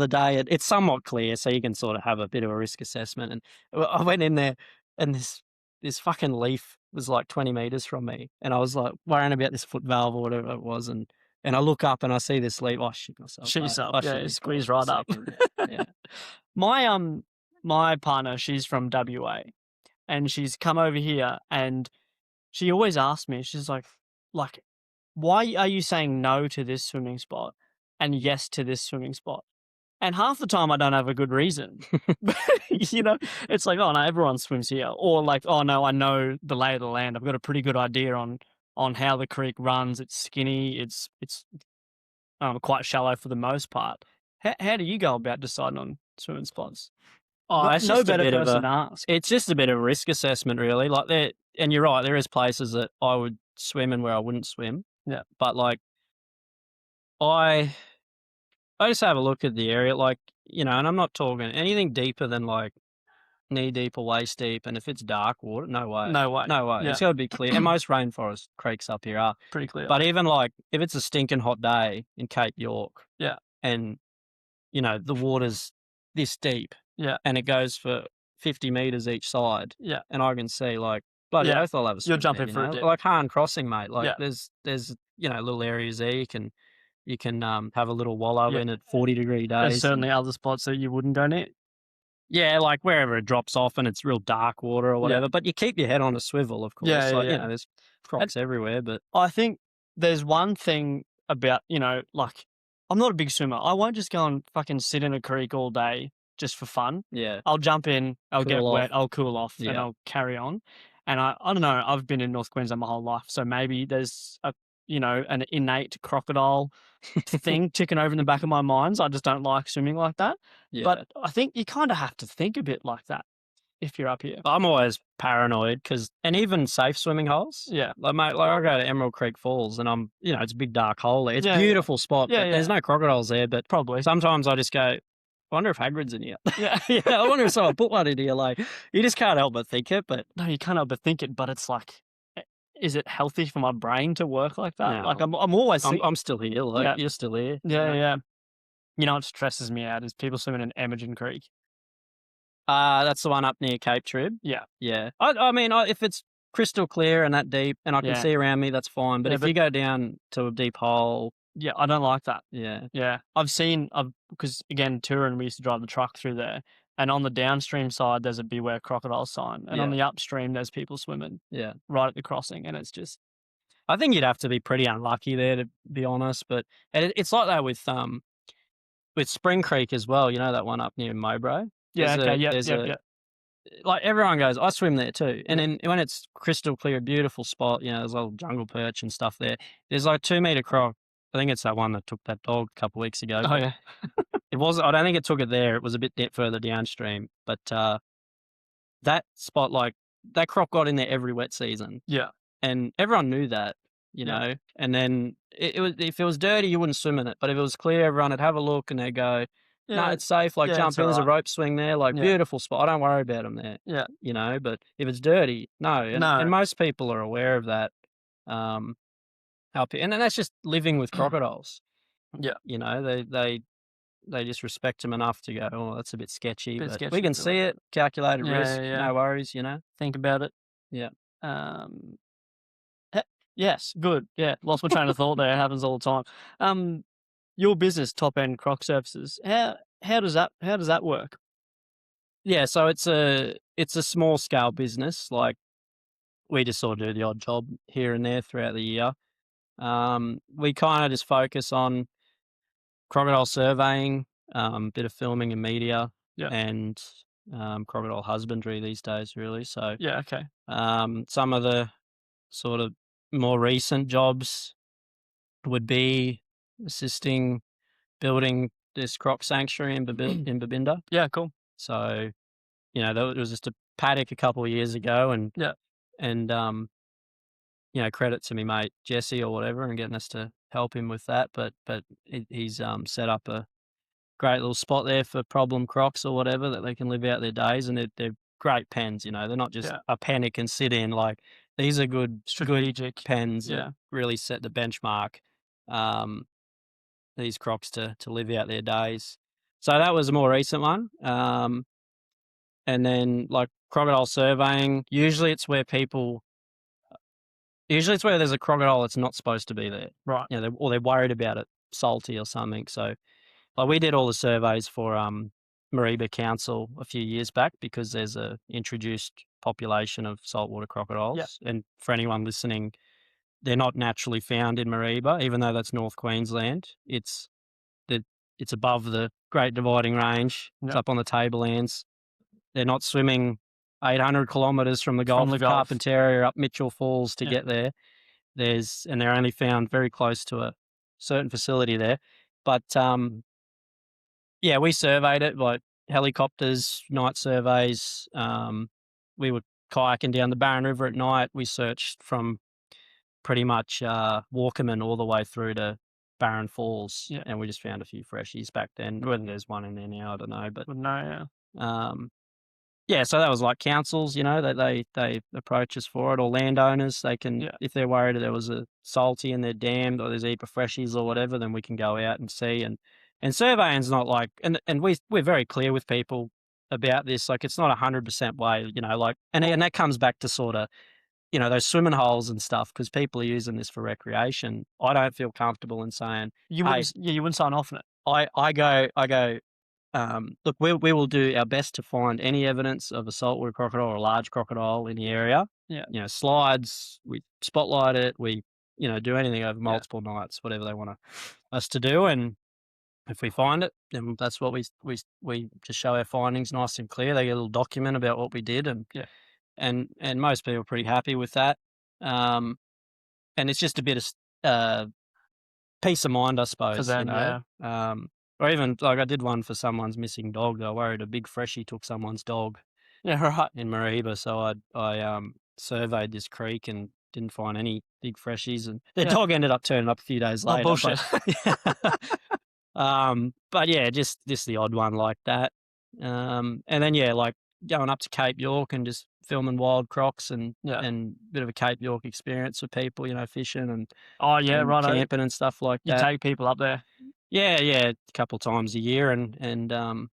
day. And it's somewhat clear, so you can sort of have a bit of a risk assessment. And I went in there, and this fucking leaf was like 20 meters from me, and I was like worrying about this foot valve or whatever it was, and I look up and I see this leaf. I shit myself. Shit mate. yourself. I Yeah, shit you myself squeeze for a right up. second. Yeah. My partner, she's from WA, and she's come over here, and she always asks me, she's like, why are you saying no to this swimming spot and yes to this swimming spot? And half the time I don't have a good reason. It's like, oh no, everyone swims here. Or like, oh no, I know the lay of the land. I've got a pretty good idea on how the creek runs. It's skinny. It's quite shallow for the most part. How do you go about deciding on swimming spots? Oh, it's no just a better bit of person a, to ask. it's just a bit of a risk assessment, really. Like there, and you're right, there is places that I would swim and where I wouldn't swim. Yeah. But like, I just have a look at the area, like, and I'm not talking anything deeper than like knee deep or waist deep. And if it's dark water, no way. No way. Yeah. It's got to be clear. And most rainforest creeks up here are Pretty clear. But even like if it's a stinking hot day in Cape York, yeah, and the water's this deep, yeah, and it goes for 50 meters each side, yeah, and I can see like bloody oath I'll have a swim. You're jumping there, for a dip. Like Hahn Crossing, mate. Like Yeah. there's little areas there you can have a little wallow in at 40-degree days. There's certainly other spots that you wouldn't donate. Yeah, like wherever it drops off and it's real dark water or whatever. But you keep your head on a swivel, of course. Yeah, like, yeah. there's crocs everywhere. But I think there's one thing about, like, I'm not a big swimmer. I won't just go and fucking sit in a creek all day just for fun. yeah, I'll jump in, I'll get Cool wet, off. I'll cool off, and Yeah. I'll carry on. And I don't know, I've been in North Queensland my whole life, so maybe there's a an innate crocodile thing ticking over in the back of my mind. So I just don't like swimming like that. Yeah. But I think you kind of have to think a bit like that if you're up here. I'm always paranoid and even safe swimming holes. Yeah. Like, mate, I go to Emerald Creek Falls and it's a big dark hole there. It's a Yeah, beautiful spot, Yeah, but there's no crocodiles there. But Probably. sometimes I just go, I wonder if Hagrid's in here. Yeah. I wonder if someone put one in here. Like, you just can't help but think it. But No, you can't help but think it, but it's like, is it healthy for my brain to work like that? No. Like I'm always I'm still here. Like, Yeah. you're still here. Yeah. You know what stresses me out is people swimming in Imogen Creek. That's the one up near Cape Trib. Yeah. Yeah. I mean, if it's crystal clear and that deep and I can Yeah. see around me, that's fine. But Yeah, if but- you go down to a deep hole, Yeah, I don't like that. yeah. Yeah. Because again, touring, we used to drive the truck through there. And on the downstream side, there's a beware crocodile sign. And on Yeah. the upstream, there's people swimming Yeah. right at the crossing. And it's just, I think you'd have to be pretty unlucky there, to be honest. But it's like that with Spring Creek as well. You know that one up near Mowbray? yeah, There's okay, a- yeah, there's yeah, a- yeah. Like, everyone goes, I swim there too. And then when it's crystal clear, beautiful spot, there's a little jungle perch and stuff there. There's like 2 meter croc. I think it's that one that took that dog a couple of weeks ago. Oh, but yeah. It wasn't. I don't think it took it there. It was a bit further downstream. But that spot, like, that croc got in there every wet season. Yeah. And everyone knew that, you Yeah. know. And then it was, if it was dirty, you wouldn't swim in it. But if it was clear, everyone would have a look and they'd go, no, it's safe. Like, yeah, jump it's in. There's a alright. rope swing there. Like, Yeah. beautiful spot. I don't worry about them there. Yeah. You know, but if it's dirty, no. And, No. and most people are aware of that. Up here. And then that's just living with crocodiles. Yeah. You know, they just respect them enough to go, oh, that's a bit sketchy. Bit But sketchy, we can feel see like it, calculated Yeah, risk, yeah. no worries, you know. Think about it. Yeah. Yes, good. Yeah, lost my train of thought there. It happens all the time. Your business, Top End Croc Services, how does that work? Yeah, so it's a small scale business. Like, we just sort of do the odd job here and there throughout the year. We kind of just focus on crocodile surveying, bit of filming and media, Yeah. and crocodile husbandry these days, really. So Yeah, okay. some of the sort of more recent jobs would be assisting building this croc sanctuary in Babinda. Yeah, cool. So, that was just a paddock a couple of years ago, and Yeah. and credit to me mate Jesse or whatever, and getting us to help him with that. But he's set up a great little spot there for problem crocs or whatever, that they can live out their days, and they're great pens. They're not just Yeah. a pen you can sit in. Like, these are good Strategic. pens Yeah. that really set the benchmark. These crocs to live out their days. So that was a more recent one. And then, like, crocodile surveying, usually it's where there's a crocodile that's not supposed to be there. Right. They're worried about it salty or something. So, like, we did all the surveys for Mariba Council a few years back, because there's a introduced population of saltwater crocodiles. And for anyone listening, they're not naturally found in Mariba, even though that's North Queensland. It's above the Great Dividing Range. It's Yeah. up on the tablelands. They're not swimming 800 kilometres from the Gulf of Gulf. Carpentaria up Mitchell Falls to Yeah. get there. And they're only found very close to a certain facility there. But we surveyed it, like helicopters, night surveys. We were kayaking down the Barron River at night. We searched from pretty much Walkerman all the way through to Barron Falls, Yeah. and we just found a few freshies back then. Whether there's one in there now, I don't know. But Wouldn't know, yeah. So that was like councils, that they approach us for it, or landowners. They can, if they're worried that there was a salty in their dam, or there's a heap of freshies or whatever, then we can go out and see. And surveying's not like, and we're very clear with people about this. Like, it's not 100% way, and that comes back to sort of, those swimming holes and stuff, because people are using this for recreation. I don't feel comfortable in saying, You wouldn't sign off on it. I go, look, we will do our best to find any evidence of a saltwater crocodile or a large crocodile in the area. Yeah. Slides, we spotlight it, we, do anything over multiple nights, whatever they want us to do. And if we find it, then that's what we just show our findings nice and clear. They get a little document about what we did, and most people are pretty happy with that. And it's just a bit of peace of mind, I suppose. For them, Or even like I did one for someone's missing dog. They were worried a big freshie took someone's dog yeah, right. in Mariba, so I surveyed this creek and didn't find any big freshies, and their dog ended up turning up a few days later. Bullshit. But yeah, just the odd one like that. And then like going up to Cape York and just filming wild crocs and bit of a Cape York experience for people, fishing and and right, camping and stuff like you that. take people up there. Yeah, a couple times a year and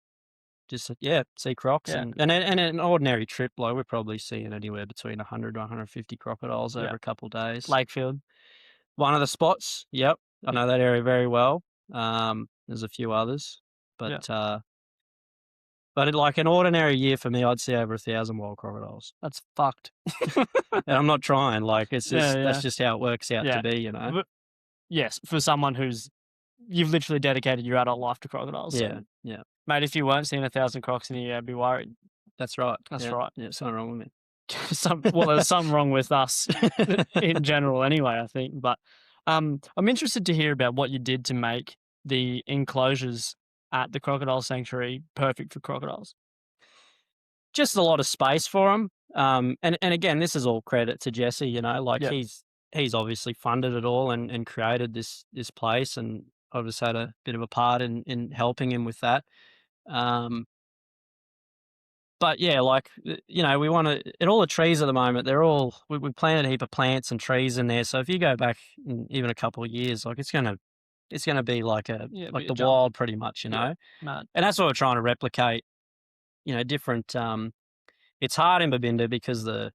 just see crocs and an ordinary trip, like we're probably seeing anywhere between 100 to 150 crocodiles over a couple of days. Lakefield, one of the spots. Yep, I know that area very well. There's a few others, but like an ordinary year for me, I'd see over 1,000 wild crocodiles. That's fucked. And I'm not trying. Like it's just that's just how it works out to be, But, yes, for someone you've literally dedicated your adult life to crocodiles. Yeah, so, mate, if you weren't seeing 1,000 crocs in a year, I'd be worried. That's right. That's right. Yeah, something wrong with me. There's something wrong with us in general anyway, I think. But I'm interested to hear about what you did to make the enclosures at the crocodile sanctuary perfect for crocodiles. Just a lot of space for them. And again, this is all credit to Jesse, he's obviously funded it all and created this place, and I've just had a bit of a part in helping him with that. But we want to, and all the trees at the moment, they're all, we planted a heap of plants and trees in there. So if you go back even a couple of years, like it's going to be like the wild pretty much, Mad. And that's what we're trying to replicate, different, it's hard in Babinda because the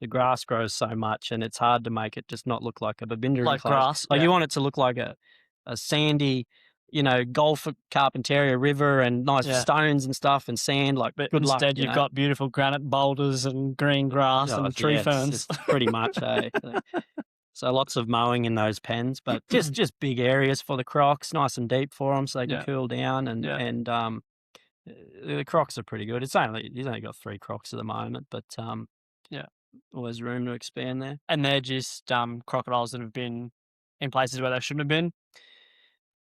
grass grows so much and it's hard to make it just not look like a Babinda like enclosure. grass. Like you want it to look like a sandy, Gulf of Carpentaria River and nice stones and stuff and sand. Like, but good luck. Instead, you've got beautiful granite boulders and green grass and tree ferns. It's pretty much, So lots of mowing in those pens, but just big areas for the crocs, nice and deep for them, so they can cool down. And the crocs are pretty good. He's only got 3 crocs at the moment, but always room to expand there. And they're just crocodiles that have been in places where they shouldn't have been.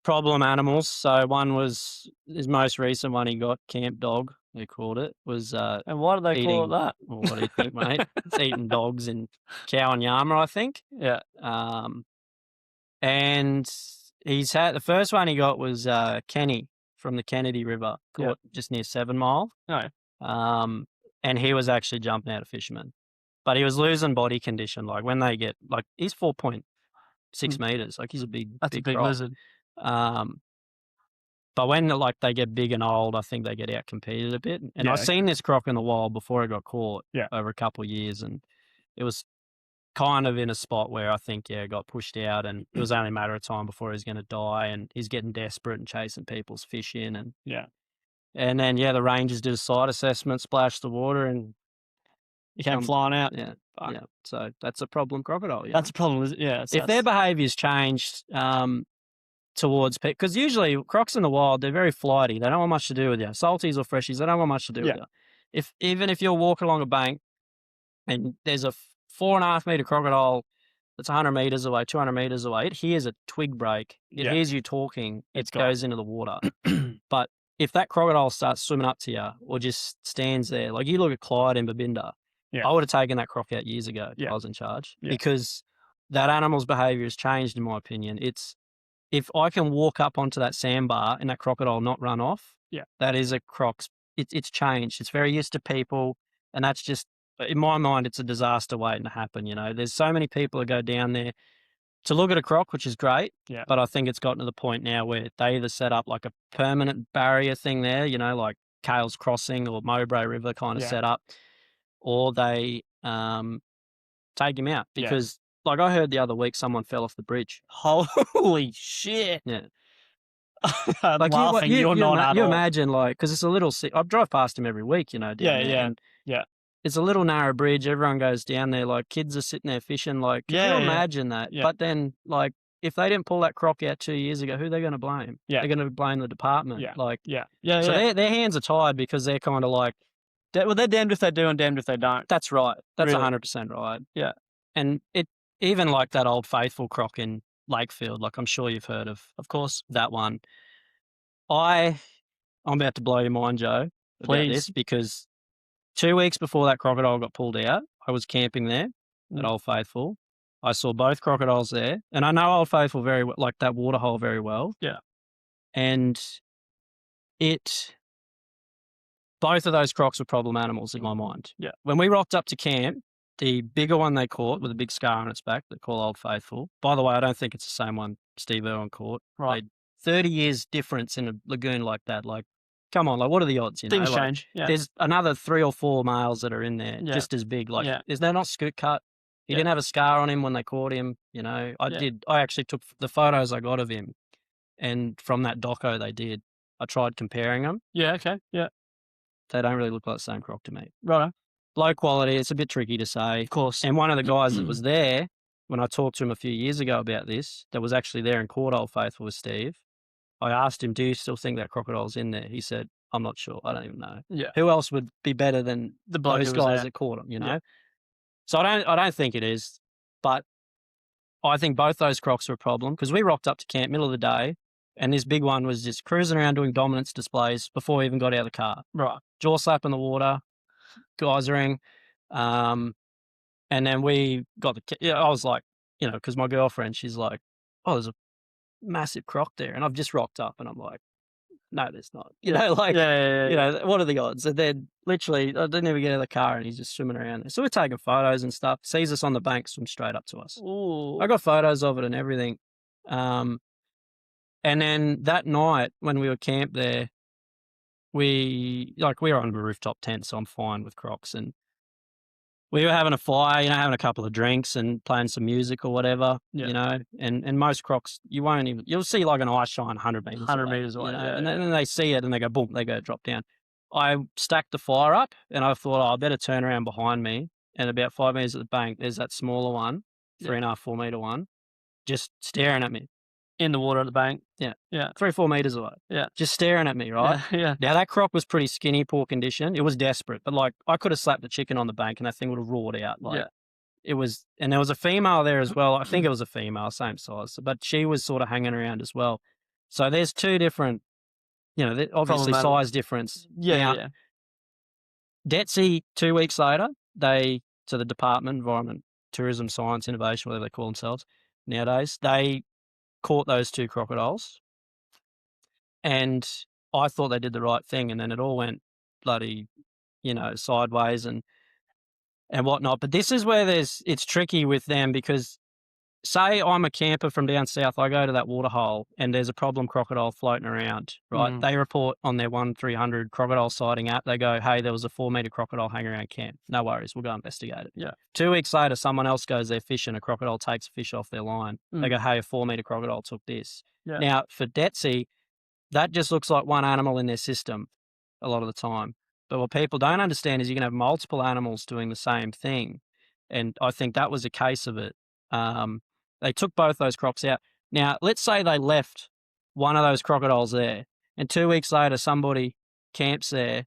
Problem animals. So one was his most recent one he got, camp dog, they called it, was and why do they call it that? Well, what do you think, mate? It's eating dogs in Cow and Yama, I think. Yeah. And he's had, the first one he got was Kenny from the Kennedy River, caught just near 7 Mile. No. And he was actually jumping out of fishermen. But he was losing body condition. Like when they get, like he's 4.6 meters. Like he's a big croc. Lizard. But when they get big and old, I think they get out competed a bit. And I've seen this croc in the wild before it got caught over a couple of years, and it was kind of in a spot where I think it got pushed out, and it was only a matter of time before he was going to die. And he's getting desperate and chasing people's fish in, and and then the rangers did a site assessment, splashed the water, and he came flying out. Yeah. So that's a problem crocodile. That's a problem. Yeah. If their behaviour's changed, towards people, because usually crocs in the wild, they're very flighty. They don't want much to do with you. Salties or freshies, they don't want much to do with you. Even if you're walking along a bank and there's a 4.5 meter crocodile that's 100 meters away, 200 meters away, it hears a twig break. It hears you talking. It goes into the water. But if that crocodile starts swimming up to you or just stands there, like you look at Clyde in Babinda, I would have taken that croc out years ago if I was in charge, because that animal's behavior has changed, in my opinion. If I can walk up onto that sandbar and that crocodile not run off, that is a croc's. It's changed. It's very used to people, and that's just, in my mind, it's a disaster waiting to happen. There's so many people that go down there to look at a croc, which is great. Yeah. But I think it's gotten to the point now where they either set up like a permanent barrier thing there, like Kale's Crossing or Mowbray River kind of set up, or they take him out because. Like I heard the other week, someone fell off the bridge. Holy shit! Yeah, I'm laughing. You're not at all. You imagine, because it's a little. I drive past him every week, down there. It's a little narrow bridge. Everyone goes down there. Like kids are sitting there fishing. Like, can you imagine that? Yeah. But then, if they didn't pull that croc out 2 years ago, who are they going to blame? Yeah. They're going to blame the department. Yeah. So their hands are tied because they're kind of like. Well, they're damned if they do and damned if they don't. That's right. That's really? 100% right. Yeah. And even like that old faithful croc in Lakefield. Like, I'm sure you've heard of course. that one. I'm about to blow your mind, Joe, about this, Please. because 2 weeks before that crocodile got pulled out, I was camping there at Old Faithful. I saw both crocodiles there, and I know Old Faithful very well, like that waterhole very well. Yeah. And both of those crocs were problem animals in my mind. Yeah. When we rocked up to camp, the bigger one they caught with a big scar on its back, they call Old Faithful. By the way, I don't think it's the same one Steve Irwin caught. Right. 30 years difference in a lagoon like that. Like, come on, like, what are the odds? Things change. Yeah. There's another 3 or 4 males that are in there, just as big. Like, is there not scoot cut? He didn't have a scar on him when they caught him. I actually took the photos I got of him, and from that doco they did, I tried comparing them. Yeah. Okay. Yeah. They don't really look like the same croc to me. Right. Low quality. It's a bit tricky to say. Of course. And one of the guys that was there when I talked to him a few years ago about this, that was actually there and caught Old Faithful with Steve, I asked him, do you still think that crocodile's in there? He said, I'm not sure. I don't even know. Yeah. Who else would be better than those guys that caught him, Yeah. So I don't think it is, but I think both those crocs are a problem, because we rocked up to camp middle of the day and this big one was just cruising around doing dominance displays before we even got out of the car. Right. Jaw slap in the water, geysering. And then we got I was like, because my girlfriend, she's like, oh, there's a massive croc there. And I've just rocked up and I'm like, no, there's not. What are the odds? And then literally, I didn't even get out of the car and he's just swimming around there. So we're taking photos and stuff. Sees us on the bank, swims straight up to us. Ooh. I got photos of it and everything. And then that night when we were camped there, we were on a rooftop tent, so I'm fine with crocs. And we were having a fire, having a couple of drinks and playing some music or whatever, and most crocs, you'll see like an eye shine 100 meters 100 meters away. And then they see it and they go, boom, they go drop down. I stacked the fire up and I thought, I better turn around behind me. And about 5 meters at the bank, there's that smaller one, 3.5, 4 meter one, just staring at me. In the water at the bank? Yeah. Yeah. 3 or 4 meters away. Yeah. Just staring at me, right? Yeah. Now, that croc was pretty skinny, poor condition. It was desperate, but like, I could have slapped the chicken on the bank and that thing would have roared out. Like, it was, and there was a female there as well. I think it was a female, same size, but she was sort of hanging around as well. So there's 2 different, obviously size difference. Yeah. DETSI, 2 weeks later, the Department, Environment, Tourism, Science, Innovation, whatever they call themselves nowadays, they caught those 2 crocodiles, and I thought they did the right thing, and then it all went bloody, sideways and whatnot. But this is where it's tricky with them, because say I'm a camper from down south, I go to that waterhole and there's a problem crocodile floating around, right? They report on their 1-300 crocodile sighting app. They go, hey, there was a 4 meter crocodile hanging around camp. No worries, we'll go investigate it. Yeah. 2 weeks later, someone else goes there fishing, a crocodile takes a fish off their line. They go, hey, a 4 meter crocodile took this. Yeah. Now, for DETSI, that just looks like one animal in their system a lot of the time. But what people don't understand is you can have multiple animals doing the same thing. And I think that was a case of it. They took both those crocs out. Now, let's say they left one of those crocodiles there, and 2 weeks later somebody camps there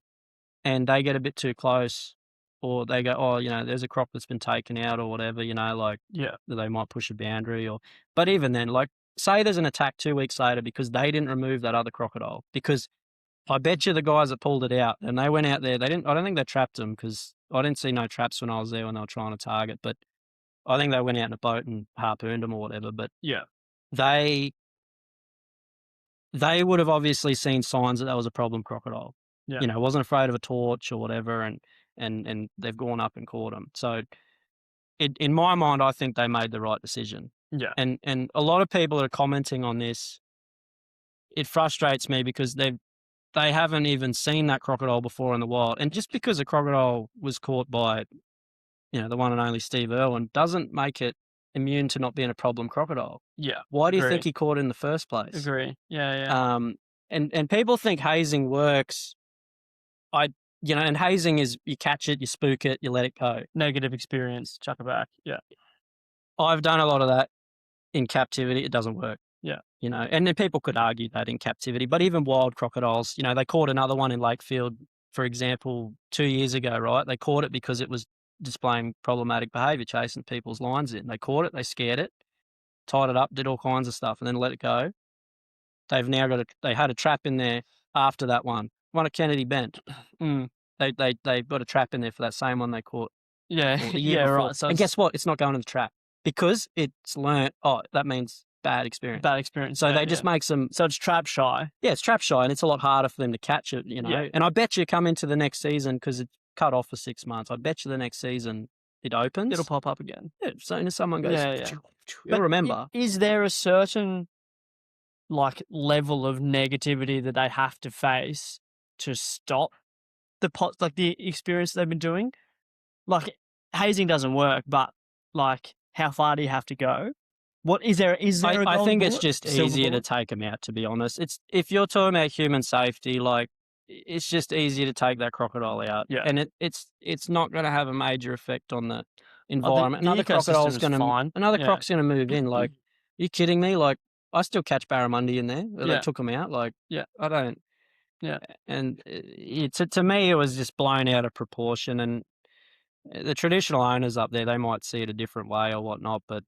and they get a bit too close, or they go, oh, there's a croc that's been taken out or whatever, they might push a boundary. But even then, like, say there's an attack 2 weeks later because they didn't remove that other crocodile, because I bet you the guys that pulled it out, and they went out there, I don't think they trapped them, because I didn't see no traps when I was there when they were trying to target, but I think they went out in a boat and harpooned them or whatever. But they would have obviously seen signs that was a problem crocodile. Yeah. Wasn't afraid of a torch or whatever, and they've gone up and caught them. So in my mind, I think they made the right decision. Yeah. And a lot of people are commenting on this. It frustrates me because they haven't even seen that crocodile before in the wild. And just because a crocodile was caught by, the one and only Steve Irwin, doesn't make it immune to not being a problem crocodile. Yeah. Why do you think he caught it in the first place? Agree. Yeah. And people think hazing works. And hazing is you catch it, you spook it, you let it go. Negative experience, chuck it back. Yeah. I've done a lot of that in captivity. It doesn't work. Yeah. And then people could argue that in captivity, but even wild crocodiles, they caught another one in Lakefield, for example, 2 years ago, right? They caught it because it was displaying problematic behaviour, chasing people's lines in. They caught it, they scared it, tied it up, did all kinds of stuff, and then let it go. They've now they had a trap in there after that one at Kennedy Bend. They've got a trap in there for that same one they caught Yeah, the year yeah, before. right. So and guess what? It's not going in the trap because it's learnt. Oh, that means bad experience. bad experience. So yeah, they just make some. So it's trap shy. Yeah, it's trap shy, and it's a lot harder for them to catch it. Yeah. And I bet you come into the next season because it's cut off for 6 months. I bet you the next season it opens. It'll pop up again. Yeah, so someone goes. Yeah. You'll remember. Is there a certain like level of negativity that they have to face to stop the experience they've been doing? Like hazing doesn't work, but like how far do you have to go? What is there? Is there? I think it's bullet? just Silver easier to bullet? take them out. To be honest, it's if you're talking about human safety, like it's just easier to take that crocodile out. Yeah. And it's not going to have a major effect on the environment. The Another crocodile's ecosystem's going to fine. another Yeah. croc's going to move in. Like, are you kidding me? Like, I still catch barramundi in there. They Yeah. took them out. Like, Yeah. I don't. Yeah. And to me, it was just blown out of proportion. And the traditional owners up there, they might see it a different way or whatnot, but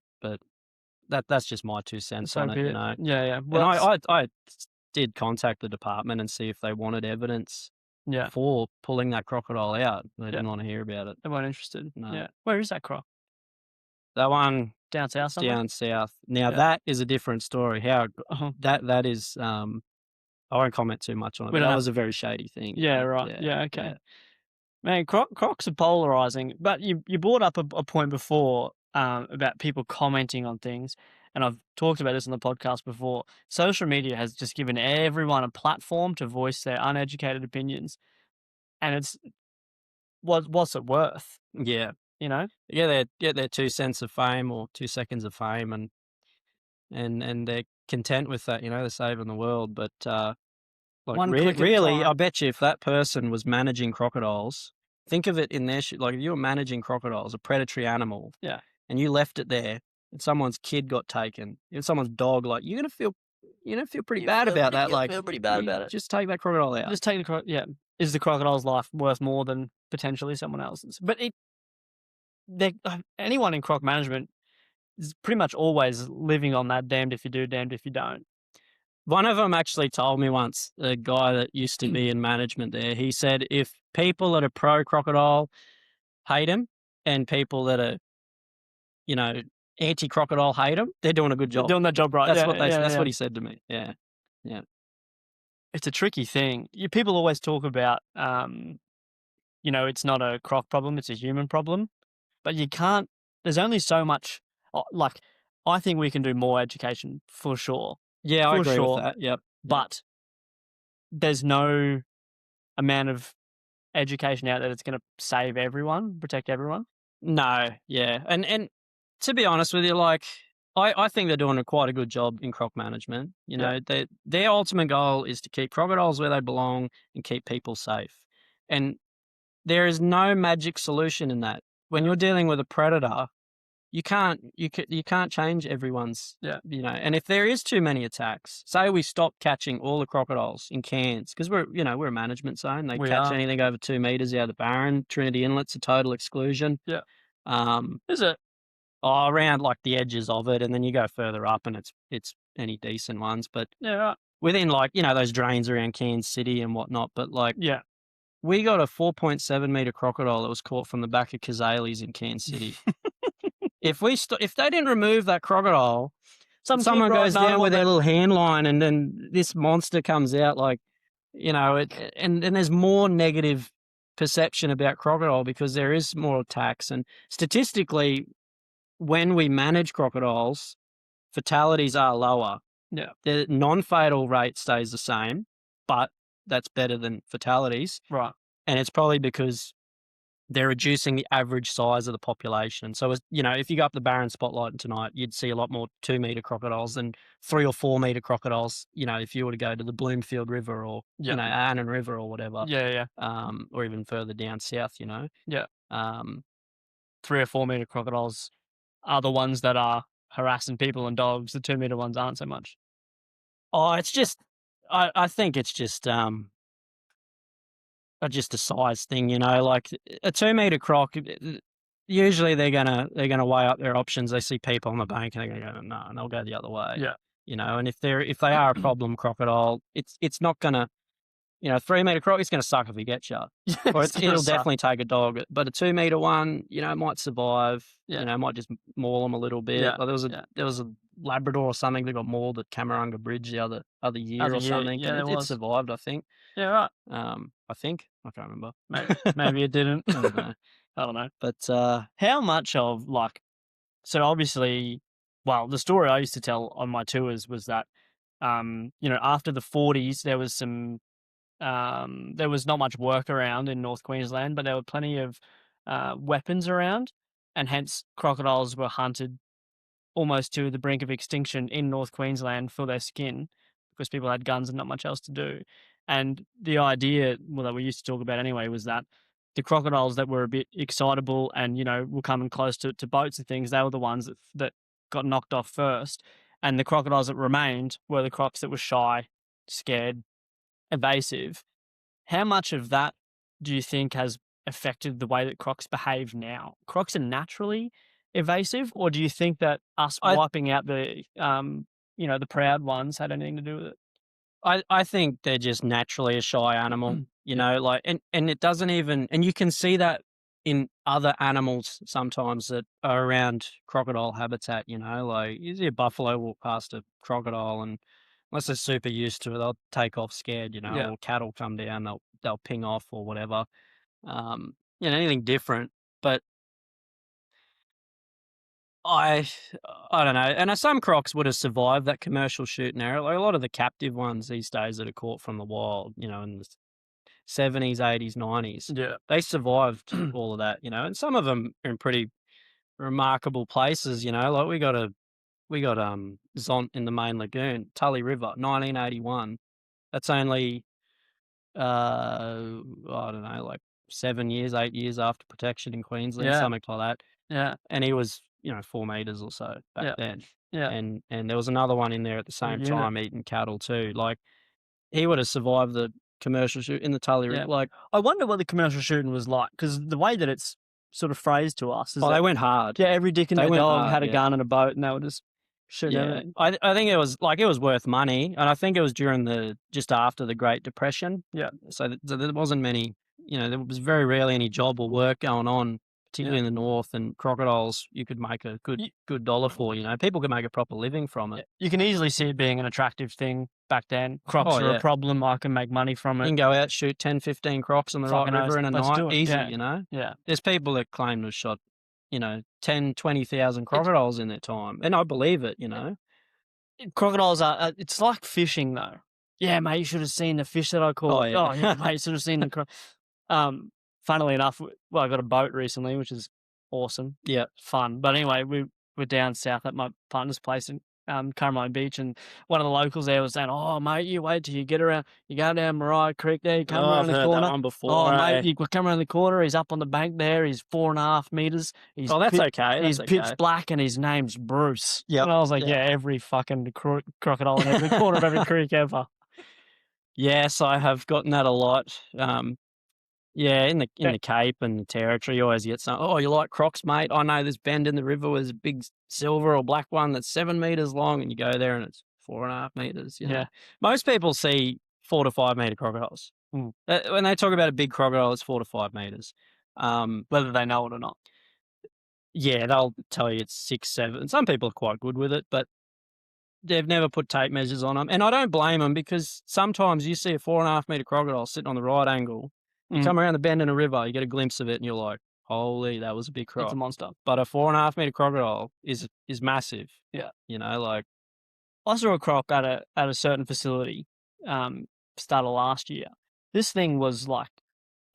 that's just my 2 cents So on it, be you it. know. Yeah. Well, And I did contact the department and see if they wanted evidence yeah, for pulling that crocodile out. They didn't want to hear about it. they weren't interested. No. Yeah. Where is that croc? That one Down south somewhere? down south. Now Yeah. that is a different story. How Uh-huh. that is I won't comment too much on it. We But don't that have- was a very shady thing. Yeah, but right. Yeah, okay. yeah. Man, crocs are polarizing. But you brought up a point before about people commenting on things, and I've talked about this on the podcast before. Social media has just given everyone a platform to voice their uneducated opinions, and it's what's it worth? Yeah. You know? They get their 2 cents of fame or 2 seconds of fame and they're content with that, you know, they're saving the world. But like One click at a really, time. I bet you if that person was managing crocodiles, think of it in their like if you were managing crocodiles, a predatory animal, Yeah. and you left it there, and someone's kid got taken, and someone's dog, like you're gonna feel pretty bad about that. Like feel pretty bad about it. Just take that crocodile out. Just take the yeah. Is the crocodile's life worth more than potentially someone else's? But anyone in croc management is pretty much always living on that damned if you do, damned if you don't. One of them actually told me once, a guy that used to be in management there, he said if people that are pro crocodile hate him and people that are, you know, anti crocodile hate him, they're doing a good job. They're doing that job right. That's Yeah, what he said to me. Yeah. It's a tricky thing. People always talk about, you know, it's not a croc problem, it's a human problem. But you can't, there's only so much, like, I think we can do more education for sure. Yeah, I For agree sure. with that. Yep. But there's no amount of education out there that's going to save everyone, protect everyone. No, yeah. And to be honest with you, like, I think they're doing quite a good job in croc management. You know, their ultimate goal is to keep crocodiles where they belong and keep people safe. And there is no magic solution in that. When you're dealing with a predator, you can't change everyone's, you know. And if there is too many attacks, say we stop catching all the crocodiles in Cairns, because we're a management zone. They catch anything over 2 meters out of the Barron. Trinity Inlet's a total exclusion. Yeah. Is it? Oh, around like the edges of it, and then you go further up, and it's any decent ones. But within like, you know, those drains around Cairns City and whatnot. But like, we got a 4.7 meter crocodile that was caught from the back of Kazales in Cairns City. If they didn't remove that crocodile, someone goes down with their little hand line, and then this monster comes out, like, you know, and there's more negative perception about crocodile because there is more attacks. And statistically, when we manage crocodiles, fatalities are lower. Yeah. The non-fatal rate stays the same, but that's better than fatalities. Right. And it's probably because they're reducing the average size of the population. So, you know, if you go up the Barron Spotlight tonight, you'd see a lot more 2 meter crocodiles than 3 or 4 meter crocodiles, you know, if you were to go to the Bloomfield River or, you know, Arnon River or whatever. Yeah. Or even further down south, you know. Yeah. 3 or 4 meter crocodiles are the ones that are harassing people and dogs. The 2 meter ones aren't so much. Oh, it's just, I think it's just a size thing, you know, like a 2 meter croc, usually they're gonna weigh up their options. They see people on the bank and they're gonna go no, and they'll go the other way. Yeah. You know, and if they are a problem crocodile, it's not gonna, 3 meter croc, it's gonna suck if he gets you. Or it'll definitely take a dog. But a 2 meter one, might survive. Yeah. Might just maul them a little bit. Yeah. Like there was a Labrador or something that got mauled at Camarunga Bridge the other year or something. Yeah, and it survived, I think. Yeah, right. I think I can't remember. Maybe it didn't. I don't know. I don't know. But How much of so obviously, well, the story I used to tell on my tours was that, after the 40s, there was there was not much work around in North Queensland, but there were plenty of weapons around, and hence crocodiles were hunted almost to the brink of extinction in North Queensland for their skin because people had guns and not much else to do. And the idea, well, that we used to talk about anyway, was that the crocodiles that were a bit excitable and, were coming close to boats and things, they were the ones that got knocked off first. And the crocodiles that remained were the crocs that were shy, scared, evasive. How much of that do you think has affected the way that crocs behave now? Crocs are naturally evasive, or do you think that us wiping out the proud ones had anything to do with it? I think they're just naturally a shy animal, and it doesn't even, and you can see that in other animals sometimes that are around crocodile habitat, like you see a buffalo walk past a crocodile and unless they're super used to it, they'll take off scared, or cattle come down, they'll ping off or whatever. Anything different, but I don't know. And some crocs would have survived that commercial shooting era. Like a lot of the captive ones these days that are caught from the wild, in the 70s, 80s, 90s. Yeah. They survived all of that, and some of them are in pretty remarkable places, like we got Zont in the main lagoon, Tully River, 1981. That's only I don't know, like 7 years, 8 years after protection in Queensland, something like that. Yeah. And he was 4 meters or so back then. Yeah. And there was another one in there at the same time eating cattle too. Like he would have survived the commercial shoot in the Tully River. Like I wonder what the commercial shooting was like, because the way that it's sort of phrased to us is they went hard. Yeah, every dick and their dog had a gun and a boat, and they were just shooting everything. I think it was worth money, and I think it was during just after the Great Depression. Yeah. So there wasn't many, there was very rarely any job or work going on, particularly in the north, and crocodiles you could make a good dollar for. People could make a proper living from it. You can easily see it being an attractive thing back then. Crocs are a problem. I can make money from it. You can go out, shoot 10, 15 crocs on the right river in a night, easy. Yeah. There's people that claim to have shot 10, 20,000 crocodiles in their time, and I believe it. Crocodiles are. It's like fishing, though. Yeah, mate, you should have seen the fish that I caught. Oh yeah, mate, you should have seen the. Funnily enough, I got a boat recently, which is awesome. Yeah, fun. But anyway, we're down south at my partner's place in Carmine Beach, and one of the locals there was saying, "Oh, mate, you wait till you get around. You go down Mariah Creek there. You come around the corner. That one before, mate, you come around the corner. He's up on the bank there. He's 4.5 meters. He's that's okay. He's pitch black, and his name's Bruce. Yeah, and I was like, every fucking crocodile in every corner of every creek ever. Yes, I have gotten that a lot. In the Cape and the Territory, you always get some. Oh, you like crocs, mate? I know this bend in the river where there's a big silver or black one that's 7 meters long, and you go there and it's 4.5 meters. Yeah, most people see 4 to 5 meter crocodiles. When they talk about a big crocodile, it's 4 to 5 meters. Whether they know it or not. Yeah, they'll tell you it's 6, 7. Some people are quite good with it, but they've never put tape measures on them, and I don't blame them because sometimes you see a 4.5 meter crocodile sitting on the right angle. You come around the bend in a river, you get a glimpse of it, and you're like, "Holy, that was a big croc!" It's a monster. But a 4.5 meter crocodile is massive. Yeah, like I saw a croc at a certain facility, start of last year. This thing was like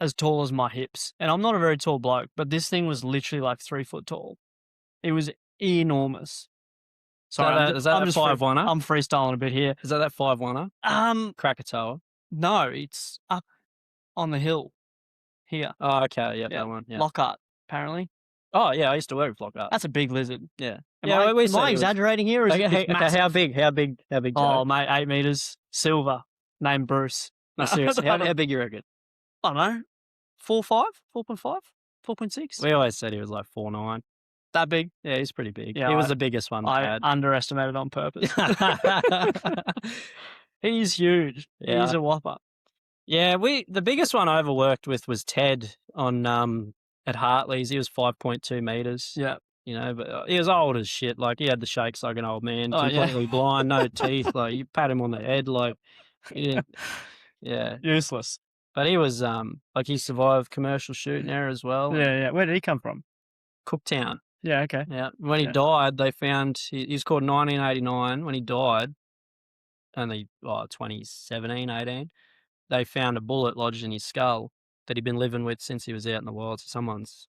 as tall as my hips, and I'm not a very tall bloke, but this thing was literally like 3 foot tall. It was enormous. Sorry, is that I'm 5-1er? I'm freestyling a bit here. Is that 5-1er? Krakatoa. No, it's up on the hill here. Oh, okay. Yeah, that one. Yeah. Lockhart, apparently. Oh, yeah, I used to work with Lockhart. That's a big lizard. Yeah. Am I exaggerating here? Or is okay, how big? How big? Oh, mate, 8 meters. Silver. Named Bruce. No, seriously. How big you reckon? I don't know. 4.5? 4.5? 4.6? We always said he was like 4'9". That big? Yeah, he's pretty big. Yeah, he was the biggest one they I had. underestimated on purpose. He's huge. Yeah. He's a whopper. Yeah, the biggest one I ever worked with was Ted on at Hartley's. He was 5.2 meters. Yeah. You know, but he was old as shit. Like, he had the shakes like an old man, Oh, yeah. completely blind, no teeth. Like, you pat him on the head, like, he didn't, yeah. Useless. But he was like, he survived commercial shooting there as well. Yeah. Where did he come from? Cooktown. Yeah, okay. Yeah. When he died, they found he was called 1989. When he died, only 2017, 18, they found a bullet lodged in his skull that he'd been living with since he was out in the wild. So someone's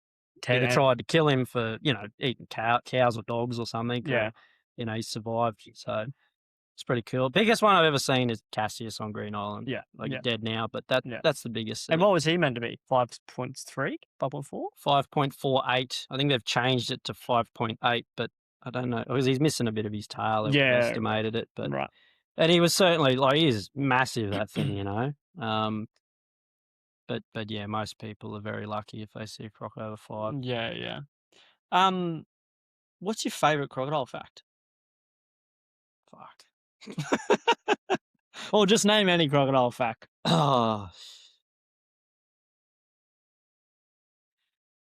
either tried to kill him for, eating cows or dogs or something. Yeah. Or, he survived. So it's pretty cool. Biggest one I've ever seen is Cassius on Green Island. Yeah. He's dead now, but that's the biggest. And what was he meant to be? 5.3? 5.4? 5.48. I think they've changed it to 5.8, but I don't know. Because he's missing a bit of his tail. They estimated it. But right. And he was certainly, he is massive, that thing, But yeah, most people are very lucky if they see a crocodile over 5. Yeah. What's your favourite crocodile fact? Fuck. Or just name any crocodile fact. Oh.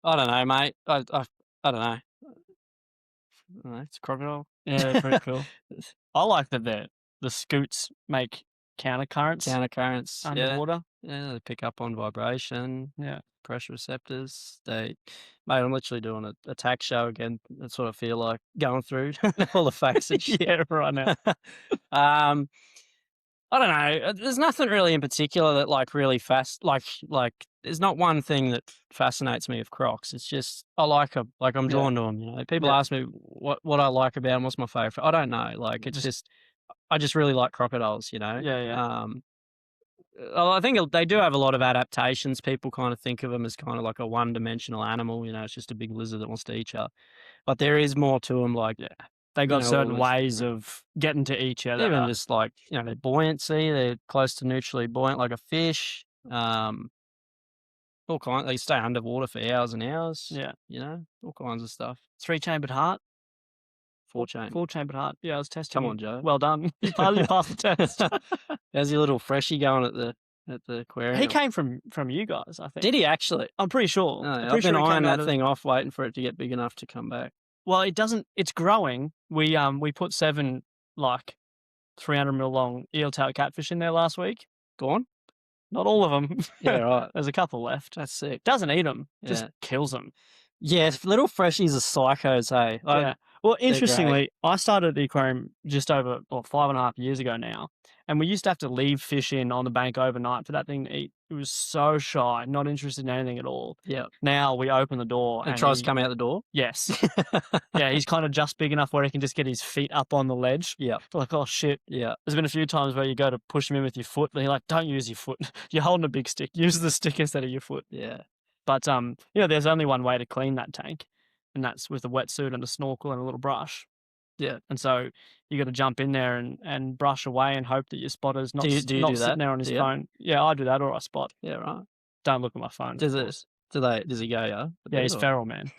I don't know, mate. I don't know. It's a crocodile. Yeah, pretty cool. I like that the scoots make countercurrents underwater. Yeah, they pick up on vibration. Yeah. Pressure receptors. Mate, I'm literally doing a tack show again. That's what I feel like going through all the facts and shit. Yeah, right now. I don't know. There's nothing really in particular that really like there's not one thing that fascinates me with crocs. It's just I like them. Like I'm drawn to them. People ask me what I like about them. What's my favorite? I don't know. Like it's just I just really like crocodiles. Yeah. I think they do have a lot of adaptations. People kind of think of them as kind of like a one-dimensional animal. It's just a big lizard that wants to eat you. But there is more to them. They got certain ways of getting to each other. Even just their buoyancy. They're close to neutrally buoyant like a fish. All kinds. They stay underwater for hours and hours. Yeah. All kinds of stuff. 3-chambered heart. 4-chambered heart. Yeah, I was testing. Come on, Joe. Well done. You passed the test. How's your little freshie going at the aquarium? He came from you guys, I think. Did he actually? I'm pretty sure. No, I've been eyeing that thing off, waiting for it to get big enough to come back. Well, it doesn't. It's growing. We put 7 300 mil long eel tail catfish in there last week. Gone? Not all of them. Yeah, right. There's a couple left. That's sick. Doesn't eat them. Just kills them. Yeah, little freshies are psychos, hey. Yeah. Well, interestingly, I started the aquarium just over 5.5 years ago now, and we used to have to leave fish in on the bank overnight for that thing to eat. It was so shy, not interested in anything at all. Yeah. Now we open the door and tries to come out the door. Yes. Yeah, he's kind of just big enough where he can just get his feet up on the ledge. Yeah. Like, oh shit. Yeah. There's been a few times where you go to push him in with your foot, and you're like, don't use your foot. You're holding a big stick. Use the stick instead of your foot. Yeah. But there's only one way to clean that tank, and that's with a wetsuit and a snorkel and a little brush. Yeah. And so you got to jump in there and brush away and hope that your spotter's not, do you not do sitting that? there on his phone. Yeah, I do that, or I spot. Yeah, right. Don't look at my phone. Does he go, yeah? Yeah, he's feral, man.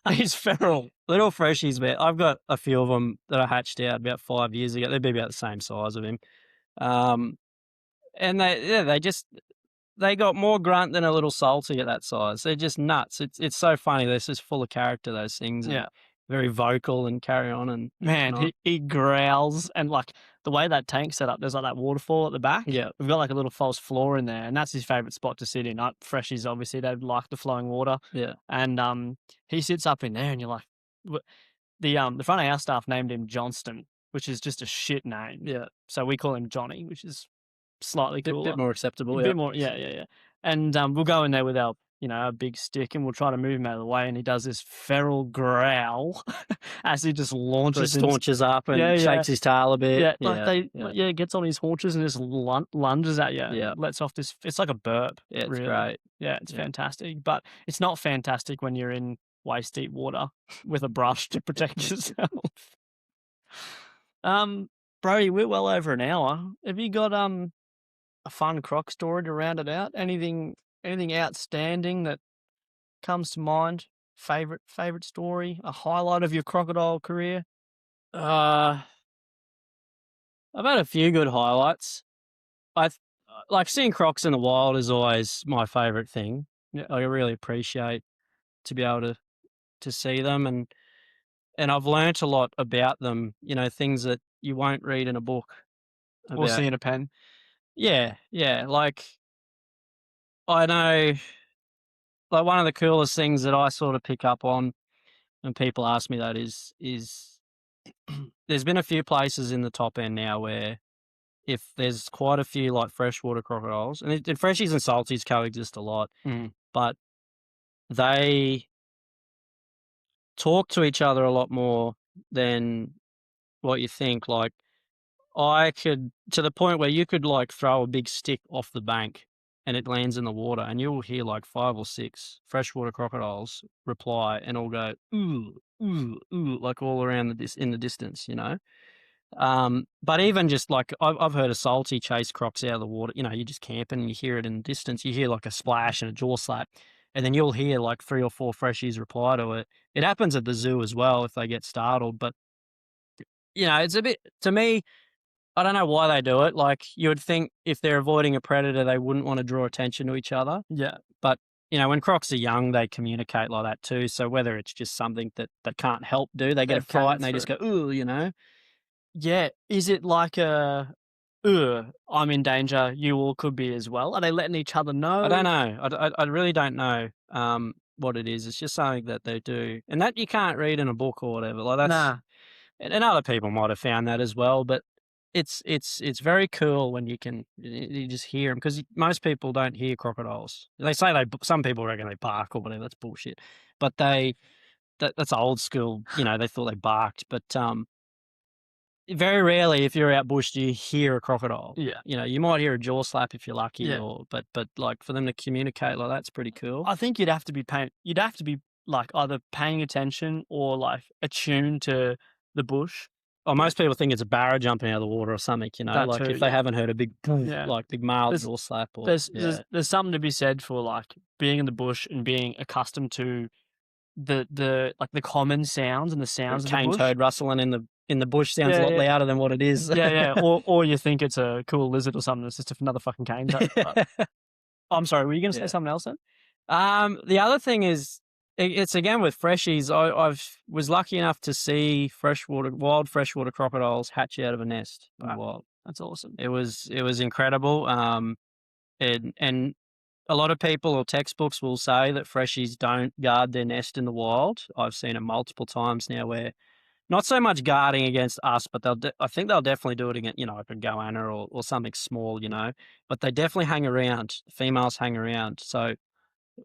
He's feral. Little freshies, man. I've got a few of them that I hatched out about 5 years ago. They'd be about the same size of him. And they got more grunt than a little salty at that size. They're just nuts. It's so funny. They're just full of character, those things. Yeah. Very vocal and carry on. And man, he growls. And the way that tank's set up, there's that waterfall at the back. Yeah. We've got a little false floor in there, and that's his favourite spot to sit in. Freshies, obviously, they like the flowing water. Yeah. And he sits up in there, and you're like, the front of house staff named him Johnston, which is just a shit name. Yeah. So we call him Johnny, which is slightly cooler. Bit more acceptable. A bit more, yeah. And we'll go in there with our a big stick, and we'll try to move him out of the way, and he does this feral growl as he just launches up and shakes his tail a bit. Yeah, gets on his haunches and just lunges at you. Yeah. Lets off this. It's like a burp. Yeah, it's really. great. Yeah, it's fantastic. But it's not fantastic when you're in waist deep water with a brush to protect yourself. Brodie, we're well over an hour. Have you got a fun croc story to round it out? Anything outstanding that comes to mind? Favorite story? A highlight of your crocodile career? I've had a few good highlights. Like seeing crocs in the wild is always my favorite thing. Yeah. I really appreciate to be able to see them, and I've learnt a lot about them. Things that you won't read in a book Or about. see in a pen? Yeah. Like I know, like one of the coolest things that I sort of pick up on when people ask me that is there's been a few places in the top end now where if there's quite a few like freshwater crocodiles, and freshies and salties coexist a lot, but they talk to each other a lot more than what you think. Like I could, to the point where you could like throw a big stick off the bank and it lands in the water, and you'll hear like 5 or 6 freshwater crocodiles reply and all go ooh ooh ooh, like all around in the distance. But even just like I've heard a salty chase crocs out of the water. You're just camping and you hear it in the distance. You hear like a splash and a jaw slap, and then you'll hear like 3 or 4 freshies reply to it. It happens at the zoo as well if they get startled. But it's a bit, to me, I don't know why they do it. Like you would think if they're avoiding a predator, they wouldn't want to draw attention to each other. Yeah. But when crocs are young, they communicate like that too. So whether it's just something that they can't help do, they get a fright and they just go ooh, Yeah. Is it like I'm in danger, you all could be as well? Are they letting each other know? I don't know. I really don't know what it is. It's just something that they do. And that you can't read in a book or whatever. Like that's, Nah. and other people might have found that as well, but it's very cool when you just hear them, because most people don't hear crocodiles. They say some people reckon they bark or whatever. That's bullshit. But that's old school. They thought they barked, but very rarely, if you're out bush, do you hear a crocodile. Yeah. You might hear a jaw slap if you're lucky, Yeah. but like for them to communicate like that's pretty cool. I think you'd have to be like either paying attention or like attuned to the bush. Most people think it's a barra jumping out of the water or something, That like too, if they yeah. haven't heard a big Yeah. like big male There's- jaw slap. Or There's something to be said for like being in the bush and being accustomed to the like the common sounds and the sounds of the cane bush. toad rustling in the bush sounds Yeah, a lot yeah. louder than what it is. Yeah. Or you think it's a cool lizard or something. It's just another fucking cane toad. But- I'm sorry. Were you going to say something else then? The other thing is, it's again with freshies. I was lucky enough to see wild freshwater crocodiles hatch out of a nest in the wild. That's awesome. It was incredible. And a lot of people or textbooks will say that freshies don't guard their nest in the wild. I've seen it multiple times now where not so much guarding against us, but I think they'll definitely do it against, like a goanna or something small, but they definitely hang around. Females hang around. So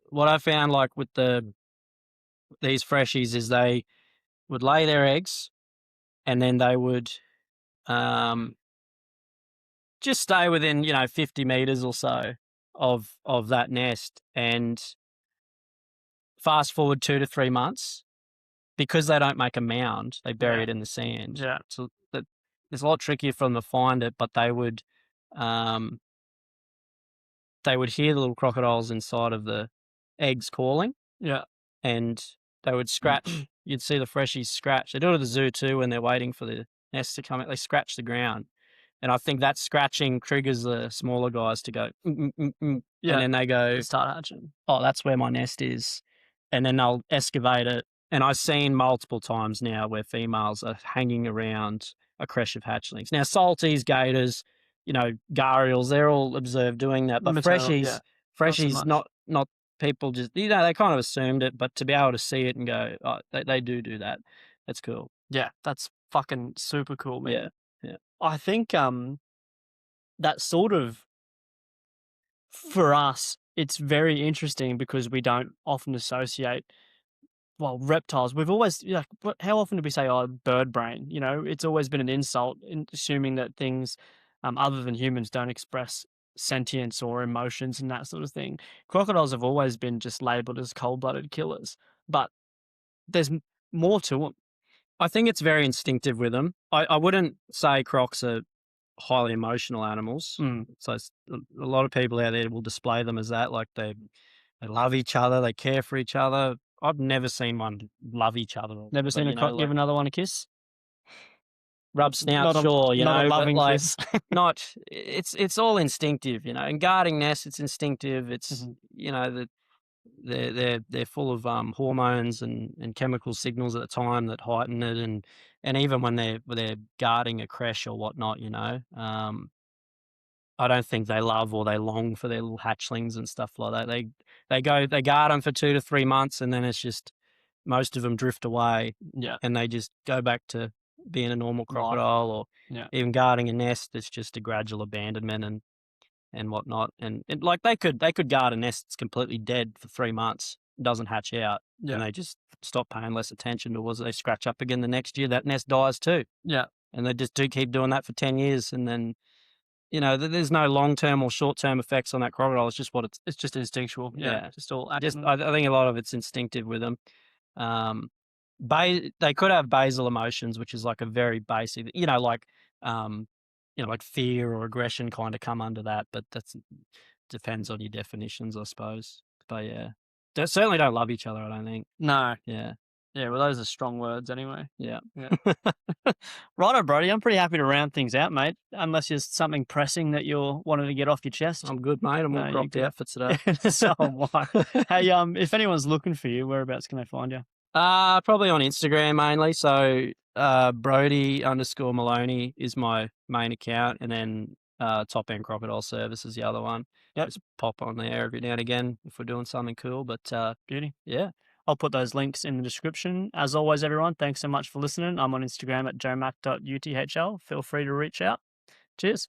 what I found like with these freshies is they would lay their eggs and then they would just stay within 50 meters or so of that nest, and fast forward 2 to 3 months, because they don't make a mound, they bury it in the sand. Yeah. So it's a lot trickier for them to find it, but they would hear the little crocodiles inside of the eggs calling. Yeah. And they would scratch. You'd see the freshies scratch. They do it at the zoo too when they're waiting for the nest to come out. They scratch the ground. And I think that scratching triggers the smaller guys to go, Yeah. and then they go, They start hatching. oh, that's where my nest is. And then they'll excavate it. And I've seen multiple times now where females are hanging around a creche of hatchlings. Now, salties, gators, gharials, they're all observed doing that. But freshies, not people just, they kind of assumed it, but to be able to see it and go, oh, they do that. That's cool. Yeah, that's fucking super cool, man. Yeah. I think that sort of, for us, it's very interesting because we don't often associate, reptiles. We've always, how often do we say, bird brain? It's always been an insult in assuming that things other than humans don't express sentience or emotions and that sort of thing. Crocodiles have always been just labeled as cold-blooded killers, but there's more to them. I think it's very instinctive with them. I wouldn't say crocs are highly emotional animals. So a lot of people out there will display them as that, like they're They love each other. They care for each other. I've never seen one love each other. Never but, seen a you know, croc like, give another one a kiss. rub snout, Not a, sure, you not know, a but loving like kiss. not. It's all instinctive, you know. In guarding nests, it's instinctive. It's you know that they're full of hormones and chemical signals at the time that heighten it, and even when they're guarding a creche or whatnot, you know. I don't think they love or they long for their little hatchlings and stuff like that. They guard them for 2 to 3 months, and then it's just most of them drift away, Yeah. and they just go back to being a normal Life. crocodile, or Yeah. even guarding a nest. It's just a gradual abandonment and whatnot. And like they could guard a nest that's completely dead for 3 months, doesn't hatch out, Yeah. and they just stop paying less attention towards it. They scratch up again the next year, that nest dies too. Yeah. And they just do keep doing that for 10 years, and then, you know, there's no long-term or short-term effects on that crocodile. It's just what It's just instinctual. Yeah. Just all just accident. I think a lot of it's instinctive with them. They could have basal emotions, which is like a very basic, you know, like like fear or aggression kind of come under that, but that's depends on your definitions, I suppose. But yeah, they certainly don't love each other, I don't think. No. Yeah. Yeah, well, those are strong words anyway. Yeah. Righto, Brodie. I'm pretty happy to round things out, mate. Unless there's something pressing that you're wanting to get off your chest. I'm good, mate. I'm No, all you're cropped good. out for today. So am I. Hey, if anyone's looking for you, whereabouts can they find you? Probably on Instagram mainly. So Brodie _Moloney is my main account, and then Top End Crocodile Service is the other one. Yep. Just pop on there every now and again if we're doing something cool. But Beauty. yeah. I'll put those links in the description. As always, everyone, thanks so much for listening. I'm on Instagram at joemac.uthl. Feel free to reach out. Cheers.